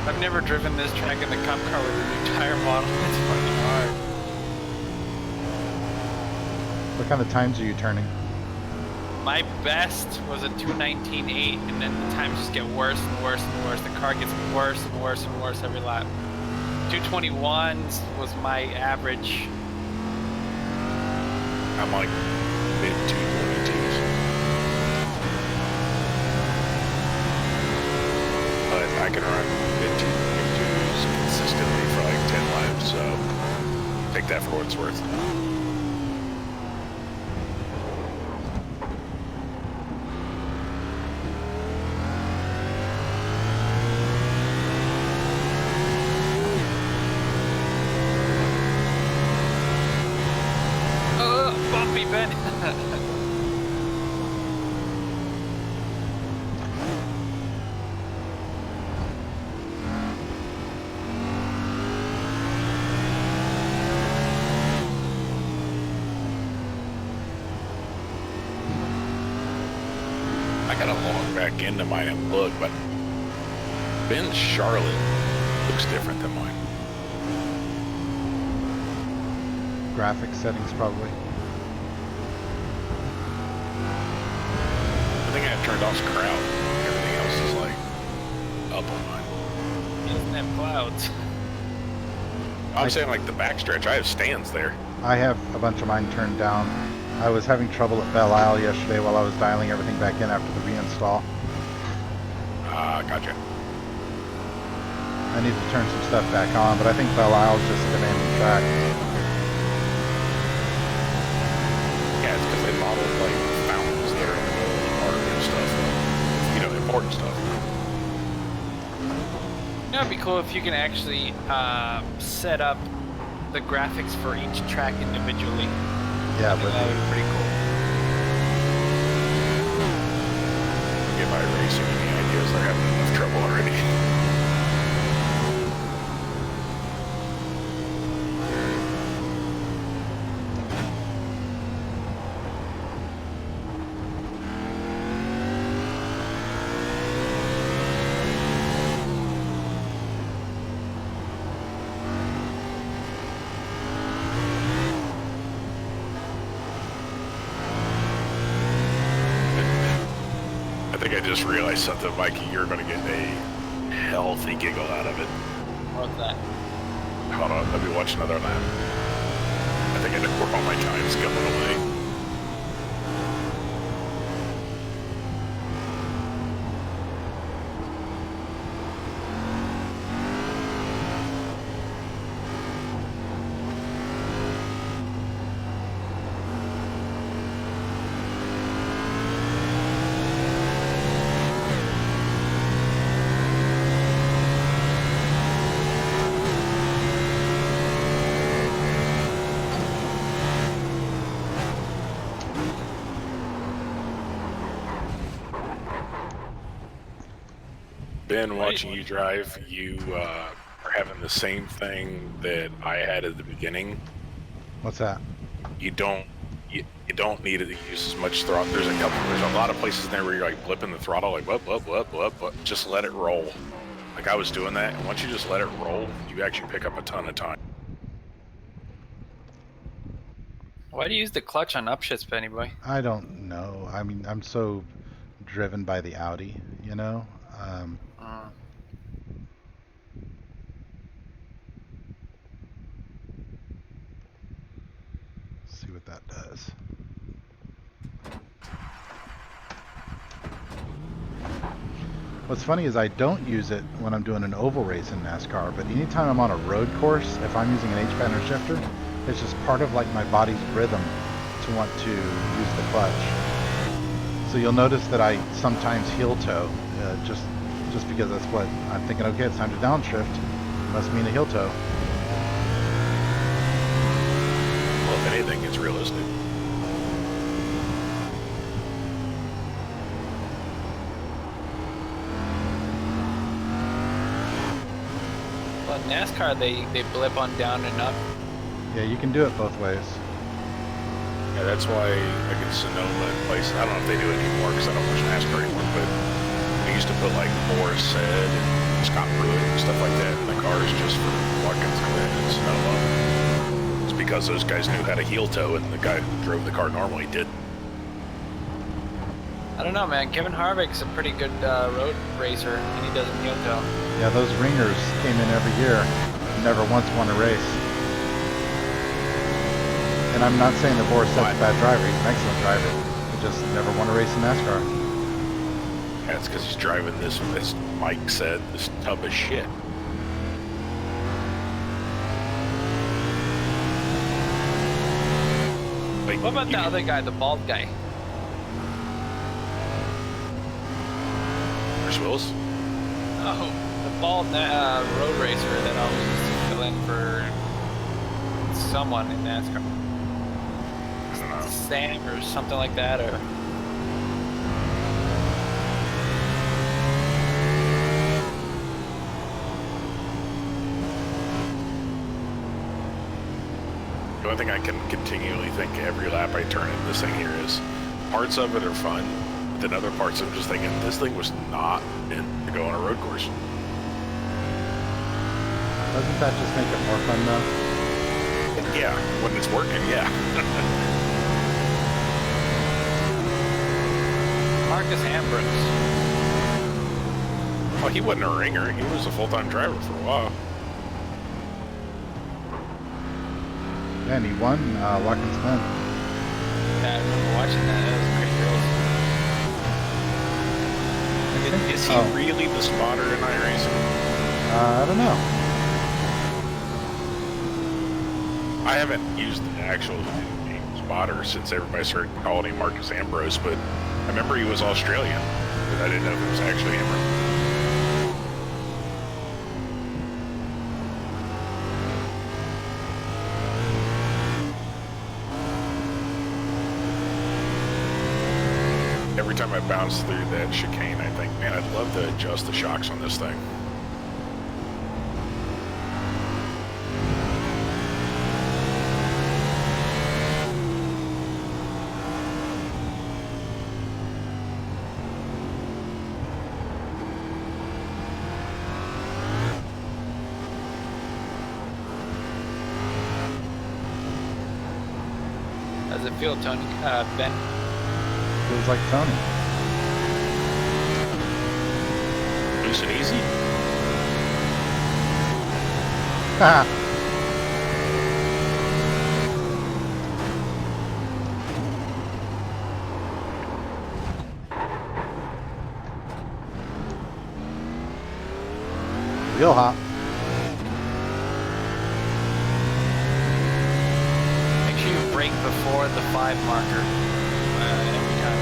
I've never driven this track in the cop car with a new tire model. It's fucking hard. What kind of times are you turning? My best was a 2:19.8, and then the times just get worse and worse and worse. The car gets worse and worse and worse every lap. 2:21s was my average. I'm like mid 222s. But I can run mid 222s consistently for like 10 laps, so take that for what it's worth. Bumpy Ben. I gotta log back into mine and look, but Ben's Charlotte looks different than mine. graphics settings probably. I think I have turned off crowd. Everything else is like up on mine. He doesn't have clouds. I'm saying like the backstretch. I have stands there. I have a bunch of mine turned down. I was having trouble at Belle Isle yesterday while I was dialing everything back in after the reinstall. Gotcha. I need to turn some stuff back on, but I think Belle Isle's just a demanding track. Yeah, it's because they modeled like fountains there in the middle of the park and stuff. You know, important stuff. You know, it'd be cool if you can actually set up the graphics for each track individually. Yeah, I think but that would be pretty cool. Get my racing any ideas. They're having enough trouble already. I think I just realized something, Mikey. You're going to get a healthy giggle out of it. What's that? Hold on, let me watch another lap. I think I know where all my time's going away. Ben, watching you drive, you are having the same thing that I had at the beginning. what's that? You don't need to use as much throttle. There's a lot of places there where you're like blipping the throttle, like whoop. Just let it roll. Like I was doing that, and once you just let it roll, you actually pick up a ton of time. Why do you use the clutch on upshifts, Benny boy? I don't know. I mean, I'm so driven by the Audi, you know? See what that does. What's funny is I don't use it when I'm doing an oval race in NASCAR, but anytime I'm on a road course, if I'm using an H-pattern shifter, it's just part of like my body's rhythm to want to use the clutch. So you'll notice that I sometimes heel toe, just because that's what I'm thinking. Okay, it's time to downshift. Must mean a heel toe. Well, if anything, it's realistic. Well, in NASCAR, they blip on down and up. Yeah, you can do it both ways. Yeah, that's why like in Sonoma and places, I don't know if they do it anymore because I don't watch NASCAR anymore, but we used to put like Morris said and Scott Pruitt and stuff like that in the cars just for Watkins Glen and Sonoma. It's because those guys knew how to heel toe and the guy who drove the car normally didn't. I don't know, man. Kevin Harvick's a pretty good road racer, and he doesn't heel toe. Yeah, those ringers came in every year, never once won a race. And I'm not saying that Boris Said's a bad driver. He's an excellent driver. He just never won a race in NASCAR. Yeah, it's because he's driving this, as Mike said, this tub of shit. Like, What about the other guy, the bald guy? Bruce Willis? Oh, the bald road racer that always used to fill in for someone in NASCAR. I don't know. Sam or something like that, or... The only thing I can continually think every lap I turn in this thing here is parts of it are fun, but then other parts I'm just thinking, this thing was not meant to go on a road course. Doesn't that just make it more fun though? Yeah, when it's working, yeah. Marcus Ambrose. Well, he wasn't a ringer. He was a full-time driver for a while. And he won Watkins Glen. Yeah, I remember watching that. That was a great race. Is he really the spotter in iRacing? I don't know. I haven't used the actual spotter since everybody started calling him Marcus Ambrose, but I remember he was Australian, but I didn't know if it was actually Ambrose. Every time I bounce through that chicane, I think, man, I'd love to adjust the shocks on this thing. How's it feel, Tony? Ben? Feels like Tony. Loose and easy? Ha! Wheel hop. Make sure you brake before the 5 marker every time.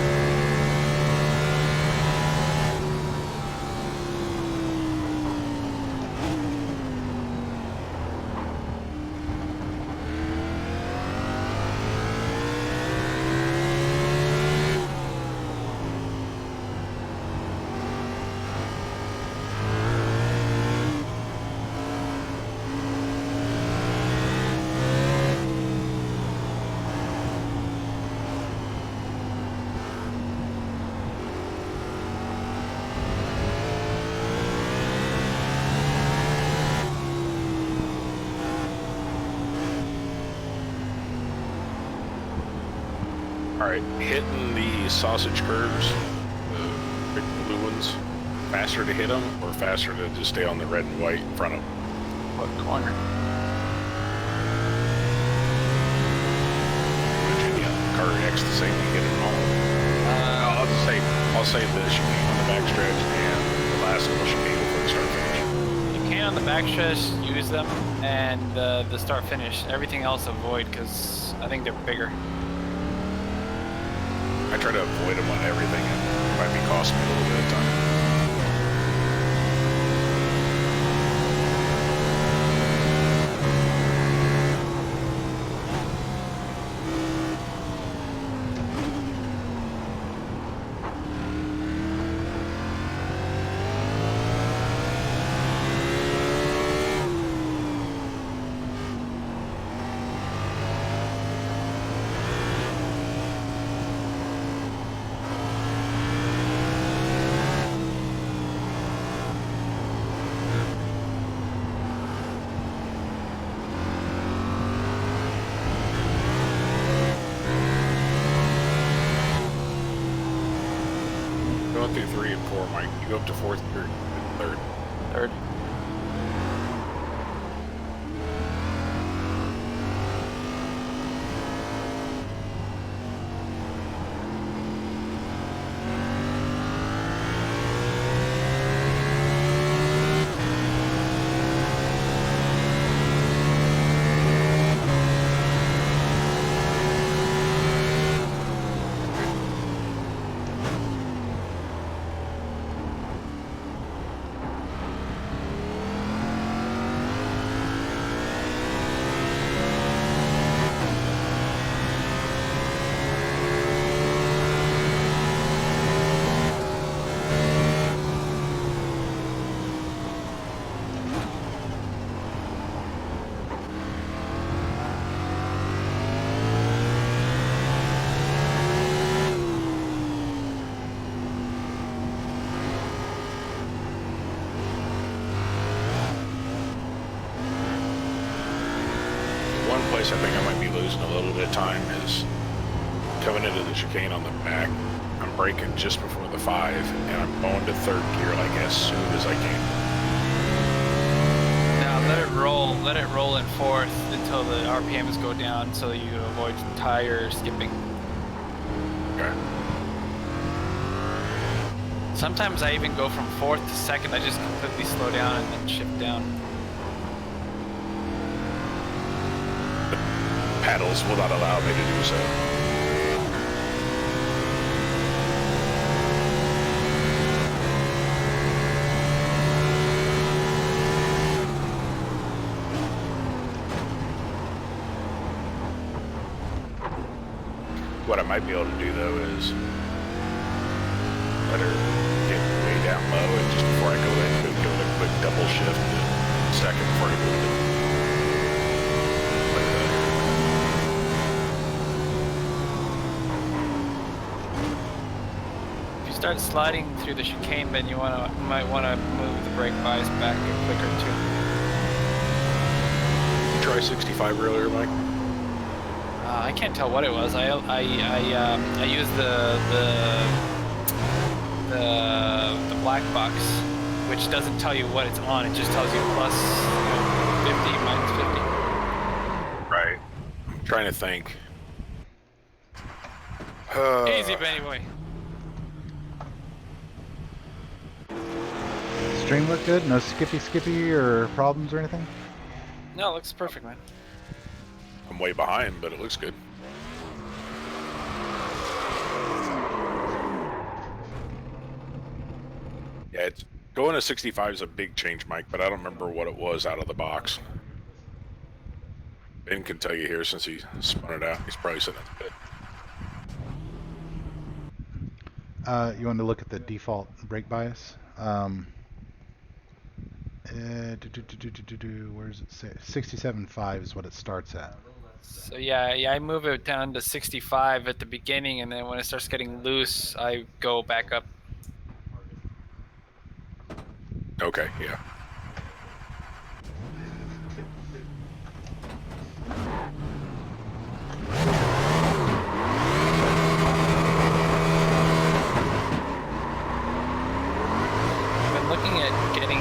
Alright, hitting the sausage curves, the big blue ones, faster to hit them or faster to just stay on the red and white in front of them? What corner? Virginia, car X the same, you get them all. I'll say the chicane on the backstretch and the last little chicane before the start finish. You can on the backstretch use them, and the start finish. Everything else avoid because I think they're bigger. I try to avoid them on everything, and it might be costing me a little bit of time. Going through 3 and 4, Mike. You go up to 4th, 3rd. Third. place I think I might be losing a little bit of time is coming into the chicane on the back. I'm braking just before the 5, and I'm going to third gear like as soon as I can. Now let it roll in fourth until the RPMs go down so you avoid tire skipping. Okay. Sometimes I even go from fourth to second. I just completely slow down and then shift down. The paddles will not allow me to do so. What I might be able to do though is let her get way down low, and just before I go in, go to a quick double shift to second before I go into like If you start sliding through the chicane, then you might want to move the brake bias back a click or two. try 65 earlier, Mike. I can't tell what it was. I used the black box, which doesn't tell you what it's on. It just tells you plus 50, minus 50. Right. I'm trying to think. Easy, Benny boy. Stream look good? No skippy or problems or anything? No, it looks perfect, man. I'm way behind, but it looks good. Yeah, it's going to 65 is a big change, Mike, but I don't remember what it was out of the box. Ben can tell you here since he spun it out. He's probably sitting at the pit. You want to look at the default brake bias? Where does it say? 67.5 is what it starts at. So yeah, I move it down to 65 at the beginning, and then when it starts getting loose, I go back up. Okay, yeah. I've been looking at getting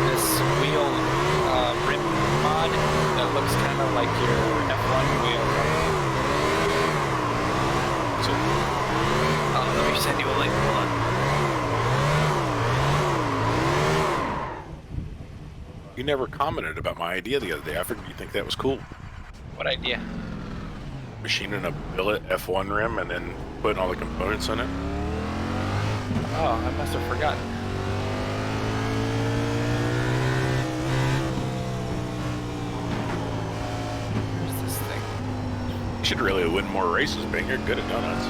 this wheel rim mod that looks kind of like your F1 wheel. So, Let me send you a link. Hold on. you never commented about my idea the other day. I figured you'd think that was cool. What idea? Machining a billet F1 rim and then putting all the components in it. Oh, I must have forgotten. Where's this thing? You should really win more races, Ben. You're good at donuts.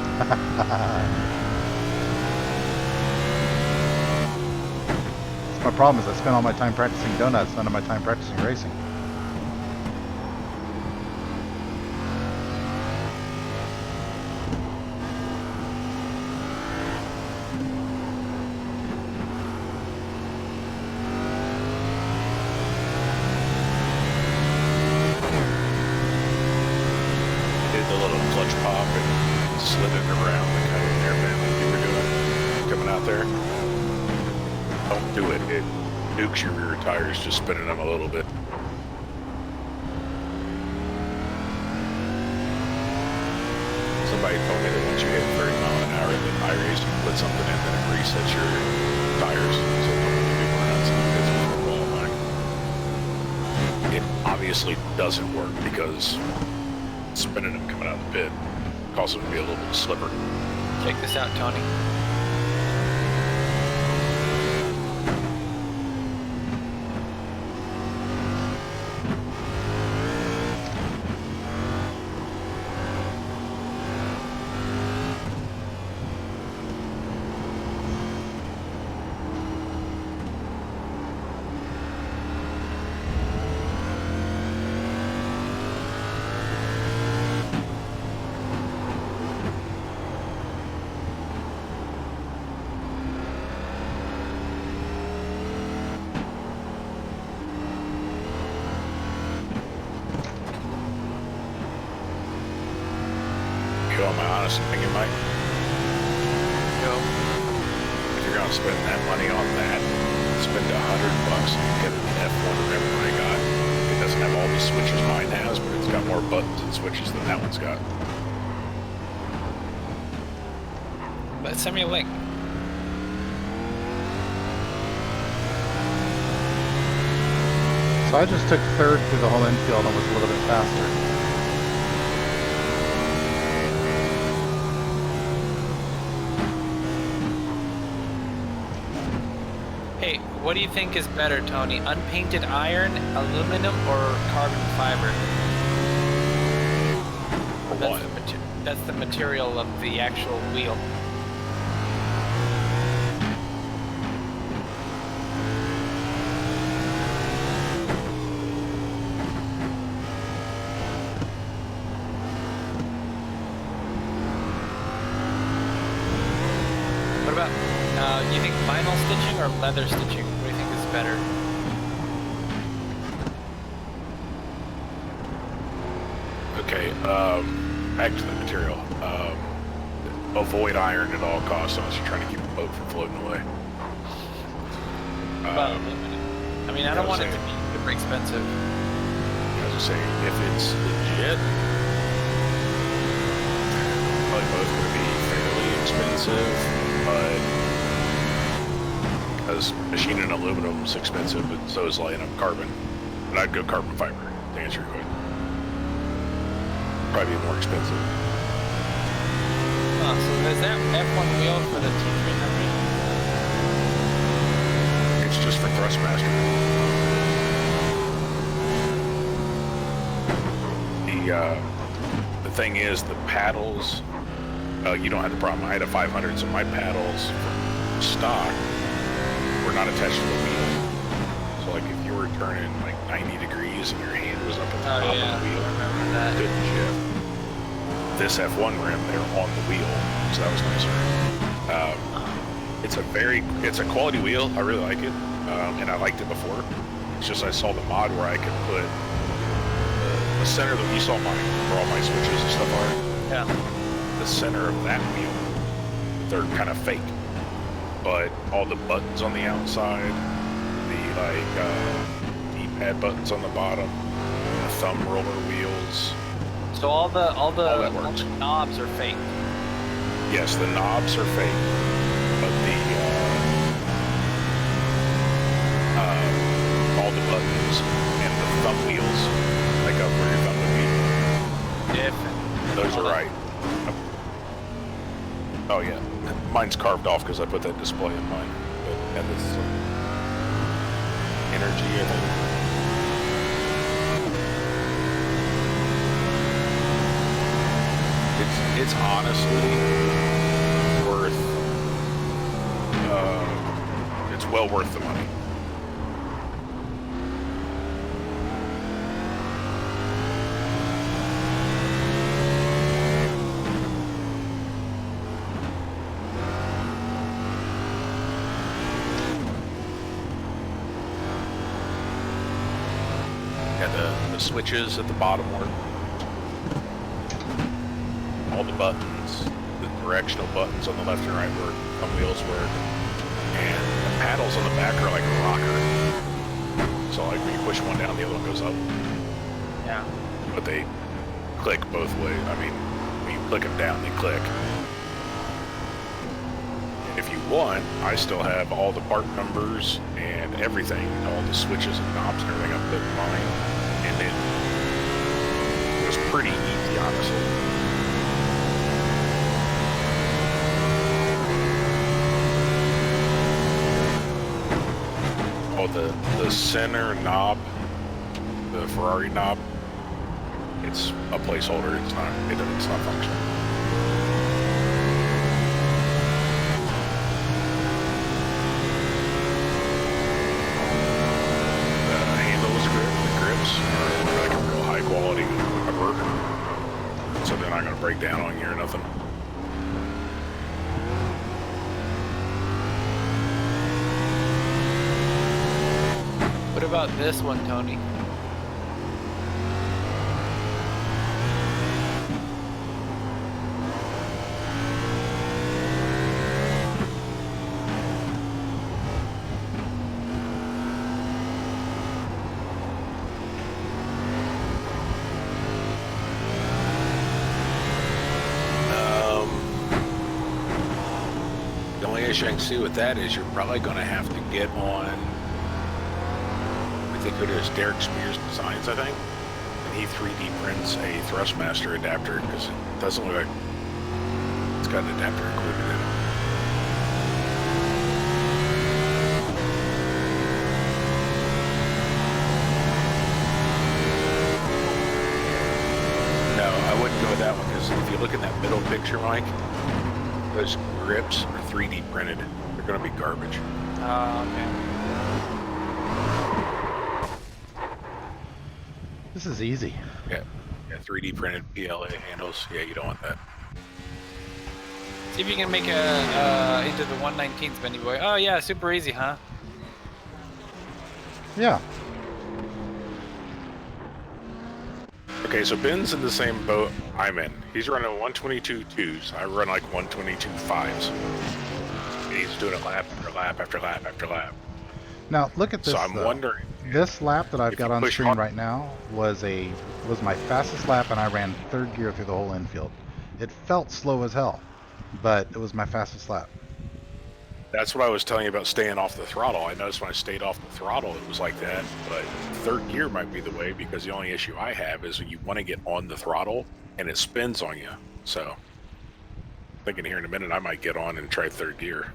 My problem is I spend all my time practicing donuts, none of my time practicing racing. Did the little clutch pop and slid it around the kind of airband that you were doing coming out there. Don't do it. It nukes your rear tires just spinning them a little bit. Somebody told me that once you hit 30 mile an hour in the iRace, you put something in that it resets your tires. So when you do run out some bits before qualifying. It obviously doesn't work because spinning them coming out of the pit causes them to be a little bit slippery. Check this out, Tony. you on my honest opinion, Mike? Go. If you're gonna spend that money on that, spend $100 and get an F1 or whatever I got. It doesn't have all the switches mine has, but it's got more buttons and switches than that one's got. But send me a link. So I just took third through the whole infield and was a little bit faster. Hey, what do you think is better, Tony? Unpainted iron, aluminum, or carbon fiber? For what? That's the material of the actual wheel. What about, you think vinyl stitching or leather stitching? What do you think is better? Okay, back to the material. Avoid iron at all costs unless you're trying to keep the boat from floating away. What about aluminum? I mean, I don't want it to be super expensive. I was just saying, if it's legit, probably both going to be fairly expensive, but because machining aluminum is expensive, but so is lighting up carbon. But I'd go carbon fiber to answer your question. Probably be more expensive. Oh, so is that F1 wheel for the T300? It's just for Thrustmaster. The thing is, the paddles, you don't have the problem. I had a 500, so my paddles from stock were not attached to the wheel. So like if you were turning like 90 degrees and your hand was up at the top of the wheel, I remember that. couldn't shift. This F1 rim, they're on the wheel, so that was nicer. It's a quality wheel. I really like it, and I liked it before. It's just I saw the mod where I could put the center that you saw mine, where all my switches and stuff are. Yeah. The center of that wheel, they're kind of fake, but all the buttons on the outside, the D-pad buttons on the bottom, the thumb roller wheels. So all the that works. knobs are fake. Yes, the knobs are fake, but all the buttons and the thumb wheels, like up where your thumb would be, Different. those are right. Oh yeah, mine's carved off because I put that display in mine. But and this energy, I think. It's honestly worth. It's well worth the money. And the switches at the bottom work. All the buttons, the directional buttons on the left and right work, thumb wheels work, and the paddles on the back are like a rocker. So like when you push one down, the other one goes up. Yeah. But they click both ways. I mean, when you click them down, they click. If you want, I still have all the part numbers and everything, all the switches and knobs and everything I put in mine, and it was pretty easy, honestly. Oh, the center knob, the Ferrari knob, it's a placeholder. It's not functional. The handles, the grips are like a real high quality rubber, so they're not going to break down on you or nothing. What about this one, Tony? issue I can see with that is you're probably going to have to get on, I think it is Derek Spears Designs, I think. And he 3D prints a Thrustmaster adapter because it doesn't look like it's got an adapter included in it. No, I wouldn't go with that one because if you look at that middle picture, Mike, those grips are 3D printed. They're going to be garbage. Okay. This is easy. Yeah, 3D printed PLA handles. Yeah, you don't want that. See if you can make a into the 119s, Benny boy. Oh yeah, super easy, huh? Yeah. Okay, so Ben's in the same boat I'm in. He's running 122.2s. I run like 122.5s. And he's doing it lap after lap after lap after lap. Now look at this. So I'm though. wondering. This lap that I've if got you on push screen hard- right now was my fastest lap, and I ran third gear through the whole infield. It felt slow as hell, but it was my fastest lap. That's what I was telling you about staying off the throttle. I noticed when I stayed off the throttle, it was like that. But third gear might be the way because the only issue I have is when you want to get on the throttle and it spins on you. So, thinking here in a minute, I might get on and try third gear.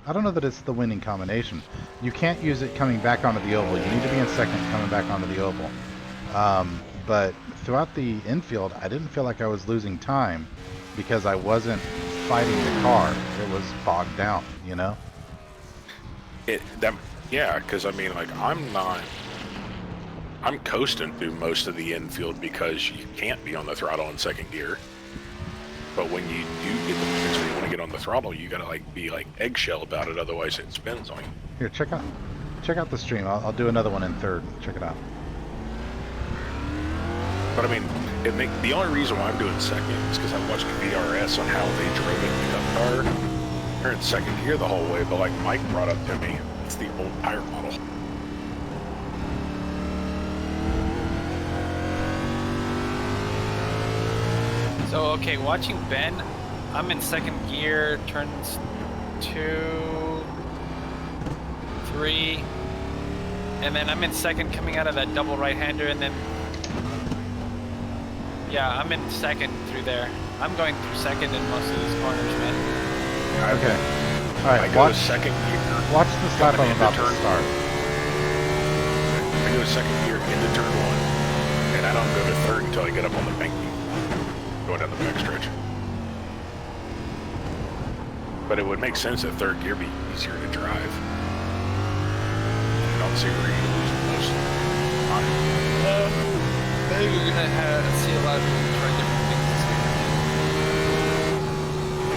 I don't know that it's the winning combination. You can't use it coming back onto the oval. You need to be in second coming back onto the oval. But throughout the infield, I didn't feel like I was losing time because I wasn't fighting the car. It was bogged down, you know? Yeah, because I mean, like, I'm coasting through most of the infield because you can't be on the throttle in second gear. But when you do get the points where you want to get on the throttle, you gotta like be like eggshell about it, otherwise it spins on you. Here, check out the stream. I'll do another one in third. Check it out. But I mean, the only reason why I'm doing second is because I watched VRS on how they drove it in the Cup car. They're in second gear the whole way, but like Mike brought up to me, it's the old tire model. So okay, watching Ben, I'm in second gear, turns 2, 3, and then I'm in second coming out of that double right-hander, and then yeah, I'm in second through there. I'm going through second in most of these corners, man. Okay. All right. I go to second gear. Watch this lap I'm about to turn start. I go to second gear into turn 1, and I don't go to third until I get up on the bank. Going down the backstretch. But it would make sense that third gear be easier to drive. I don't see where you lose the most time. I think you're gonna see a lot of people try different things.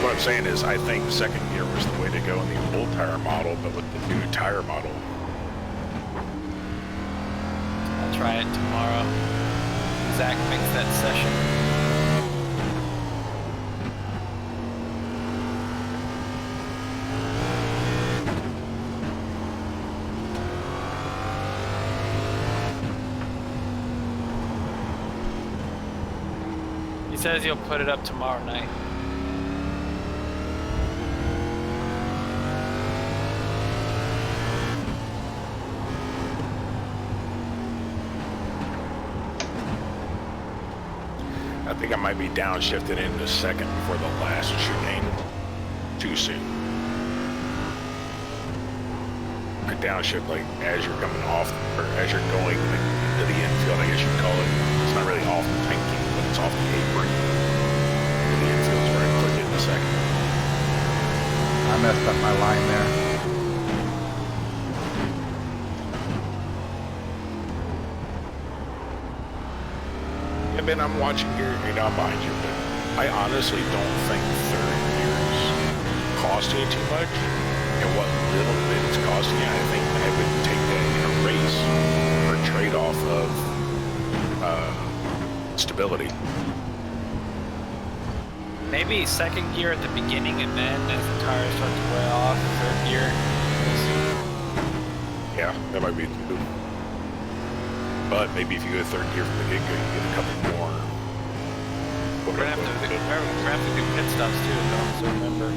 What I'm saying is, I think second gear was the way to go in the old tire model, but with the new tire model. I'll try it tomorrow. Zach makes that session. He says he'll put it up tomorrow night. I think I might be downshifted into second before the last chicane. Too soon. I downshift like as you're coming off, or as you're going into the infield, I guess you'd call it. It's not really off the tanking, but it's off the apron. And the infield's where I click in second. I messed up my line there. Yeah, Ben, I'm watching here, I'm behind you, but I honestly don't think third gears cost you too much. And what little bit it's costing you, I think I would take that in a race for a trade-off of stability. Maybe second gear at the beginning, and then as the tires start to wear off, third gear. We'll see. Yeah, that might be good. But maybe if you go third gear from the get-go, you get a couple more. We're gonna have to do pit stops too, though, so remember.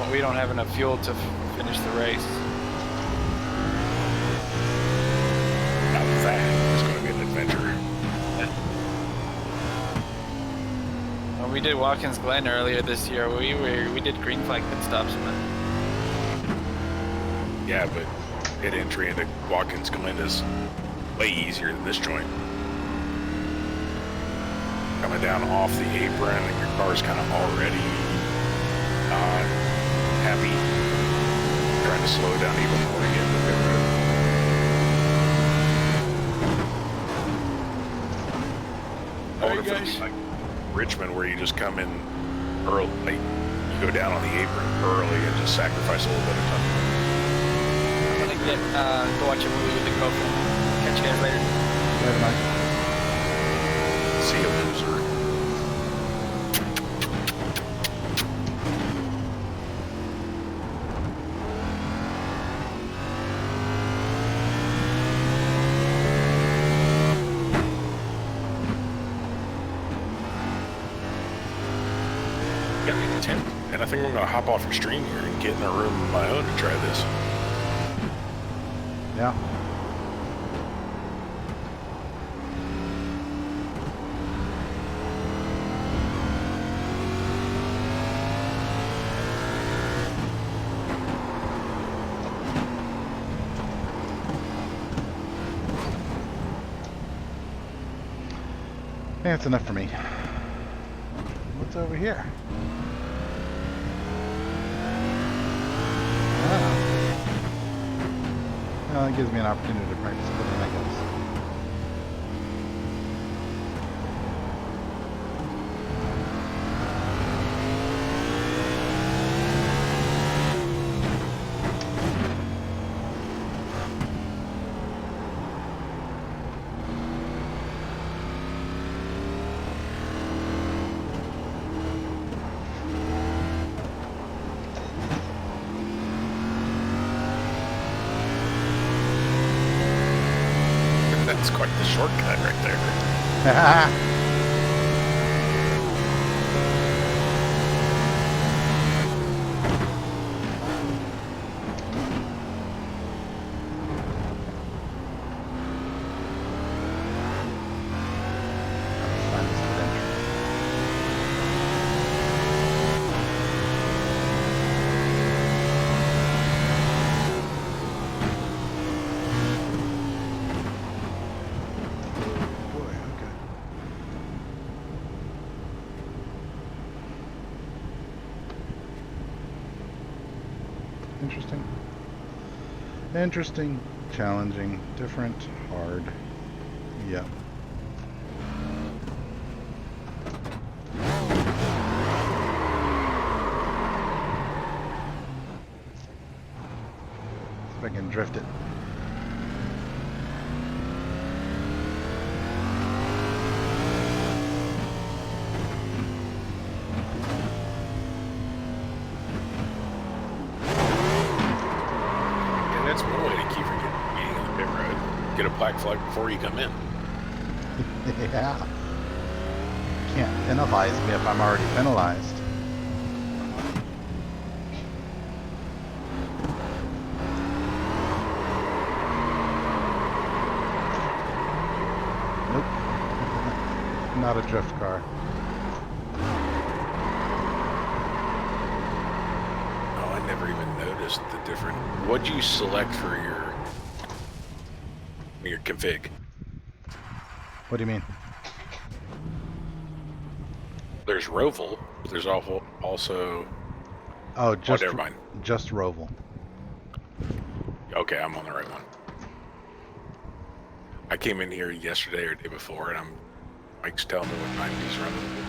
we don't have enough fuel to finish the race. Not that. It's going to be an adventure. When we did Watkins Glen earlier this year, we did green flag pit stops in it. Yeah, but pit entry into Watkins Glen is way easier than this joint. Coming down off the apron and your car's kind of already not happy. Trying to slow down even more to get in the pit road. I wonder if it'd be like Richmond, where you just come in early, like you go down on the apron early and just sacrifice a little bit of time. I'm gonna go watch a movie with the girlfriend. Catch you guys later. Later, Mike. See you, loser. Got me the tent, and I think I'm gonna hop off your stream here and get in a room of my own to try this. Yeah. That's enough for me. What's over here? Ah. Well, it gives me an opportunity to practice footing, I guess. That's quite the shortcut right there. Interesting. Interesting, challenging, different, hard. Yep. See if I can drift it. That's one way to keep from getting in the pit road. Get a black flag before you come in. Yeah. Can't penalize me if I'm already penalized. Nope. Not a drift car. Oh, I never even noticed the different. What'd you select for your config? What do you mean? There's Roval, but there's also. Oh, just never mind. Just Roval. Okay, I'm on the right one. I came in here yesterday or the day before, and Mike's telling me what time he's running.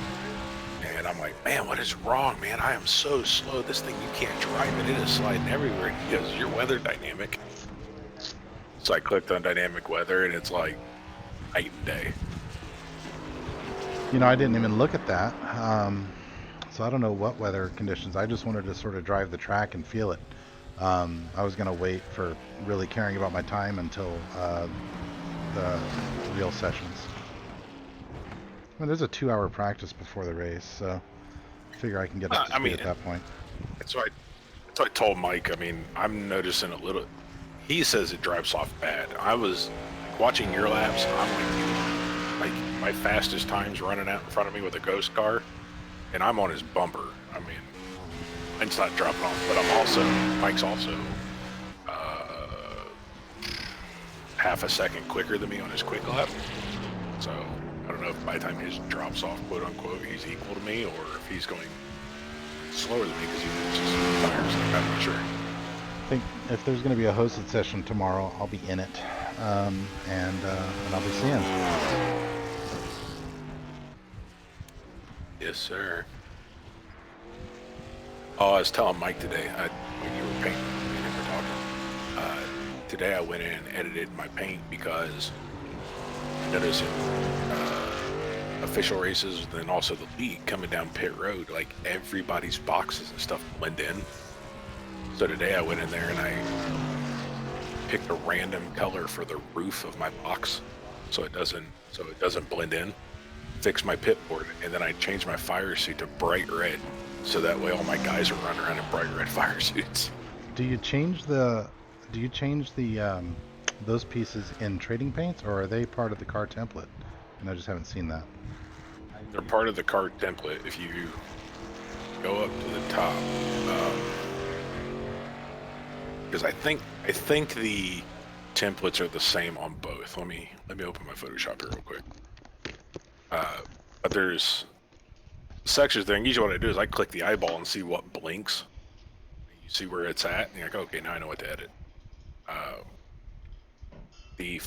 And I'm like, man, what is wrong, man? I am so slow. This thing, you can't drive it. It is sliding everywhere. And he goes, your weather dynamic. So I clicked on dynamic weather, and it's like night and day. You know, I didn't even look at that. So I don't know what weather conditions. I just wanted to sort of drive the track and feel it. I was going to wait for really caring about my time until the real sessions. Well, there's a 2-hour practice before the race, so I figure I can get up to speed at that point. That's why what I told Mike. I mean, I'm noticing a little. He says it drives off bad. I was watching your laps. I'm like my fastest time's running out in front of me with a ghost car, and I'm on his bumper. I mean, mine's not dropping off, but Mike's also half a second quicker than me on his quick lap. So I don't know if by the time his drops off, quote unquote, he's equal to me, or if he's going slower than me because he loses tires. I'm not sure. I think if there's going to be a hosted session tomorrow, I'll be in it, and I'll be seeing. Yes, sir. Oh, I was telling Mike today, when you were painting, we were talking. Today I went in and edited my paint because I noticed in official races, then also the league coming down pit road, like everybody's boxes and stuff blend in. So today I went in there and I picked a random color for the roof of my box, so it doesn't blend in. Fixed my pit board, and then I changed my fire suit to bright red, so that way all my guys are running around in bright red fire suits. Do you change the those pieces in trading paints, or are they part of the car template? And I just haven't seen that. They're part of the car template. If you go up to the top, because I think the templates are the same on both. Let me open my Photoshop here real quick. But there's sections there, and usually what I do is I click the eyeball and see what blinks. You see where it's at, and you're like, okay, now I know what to edit. The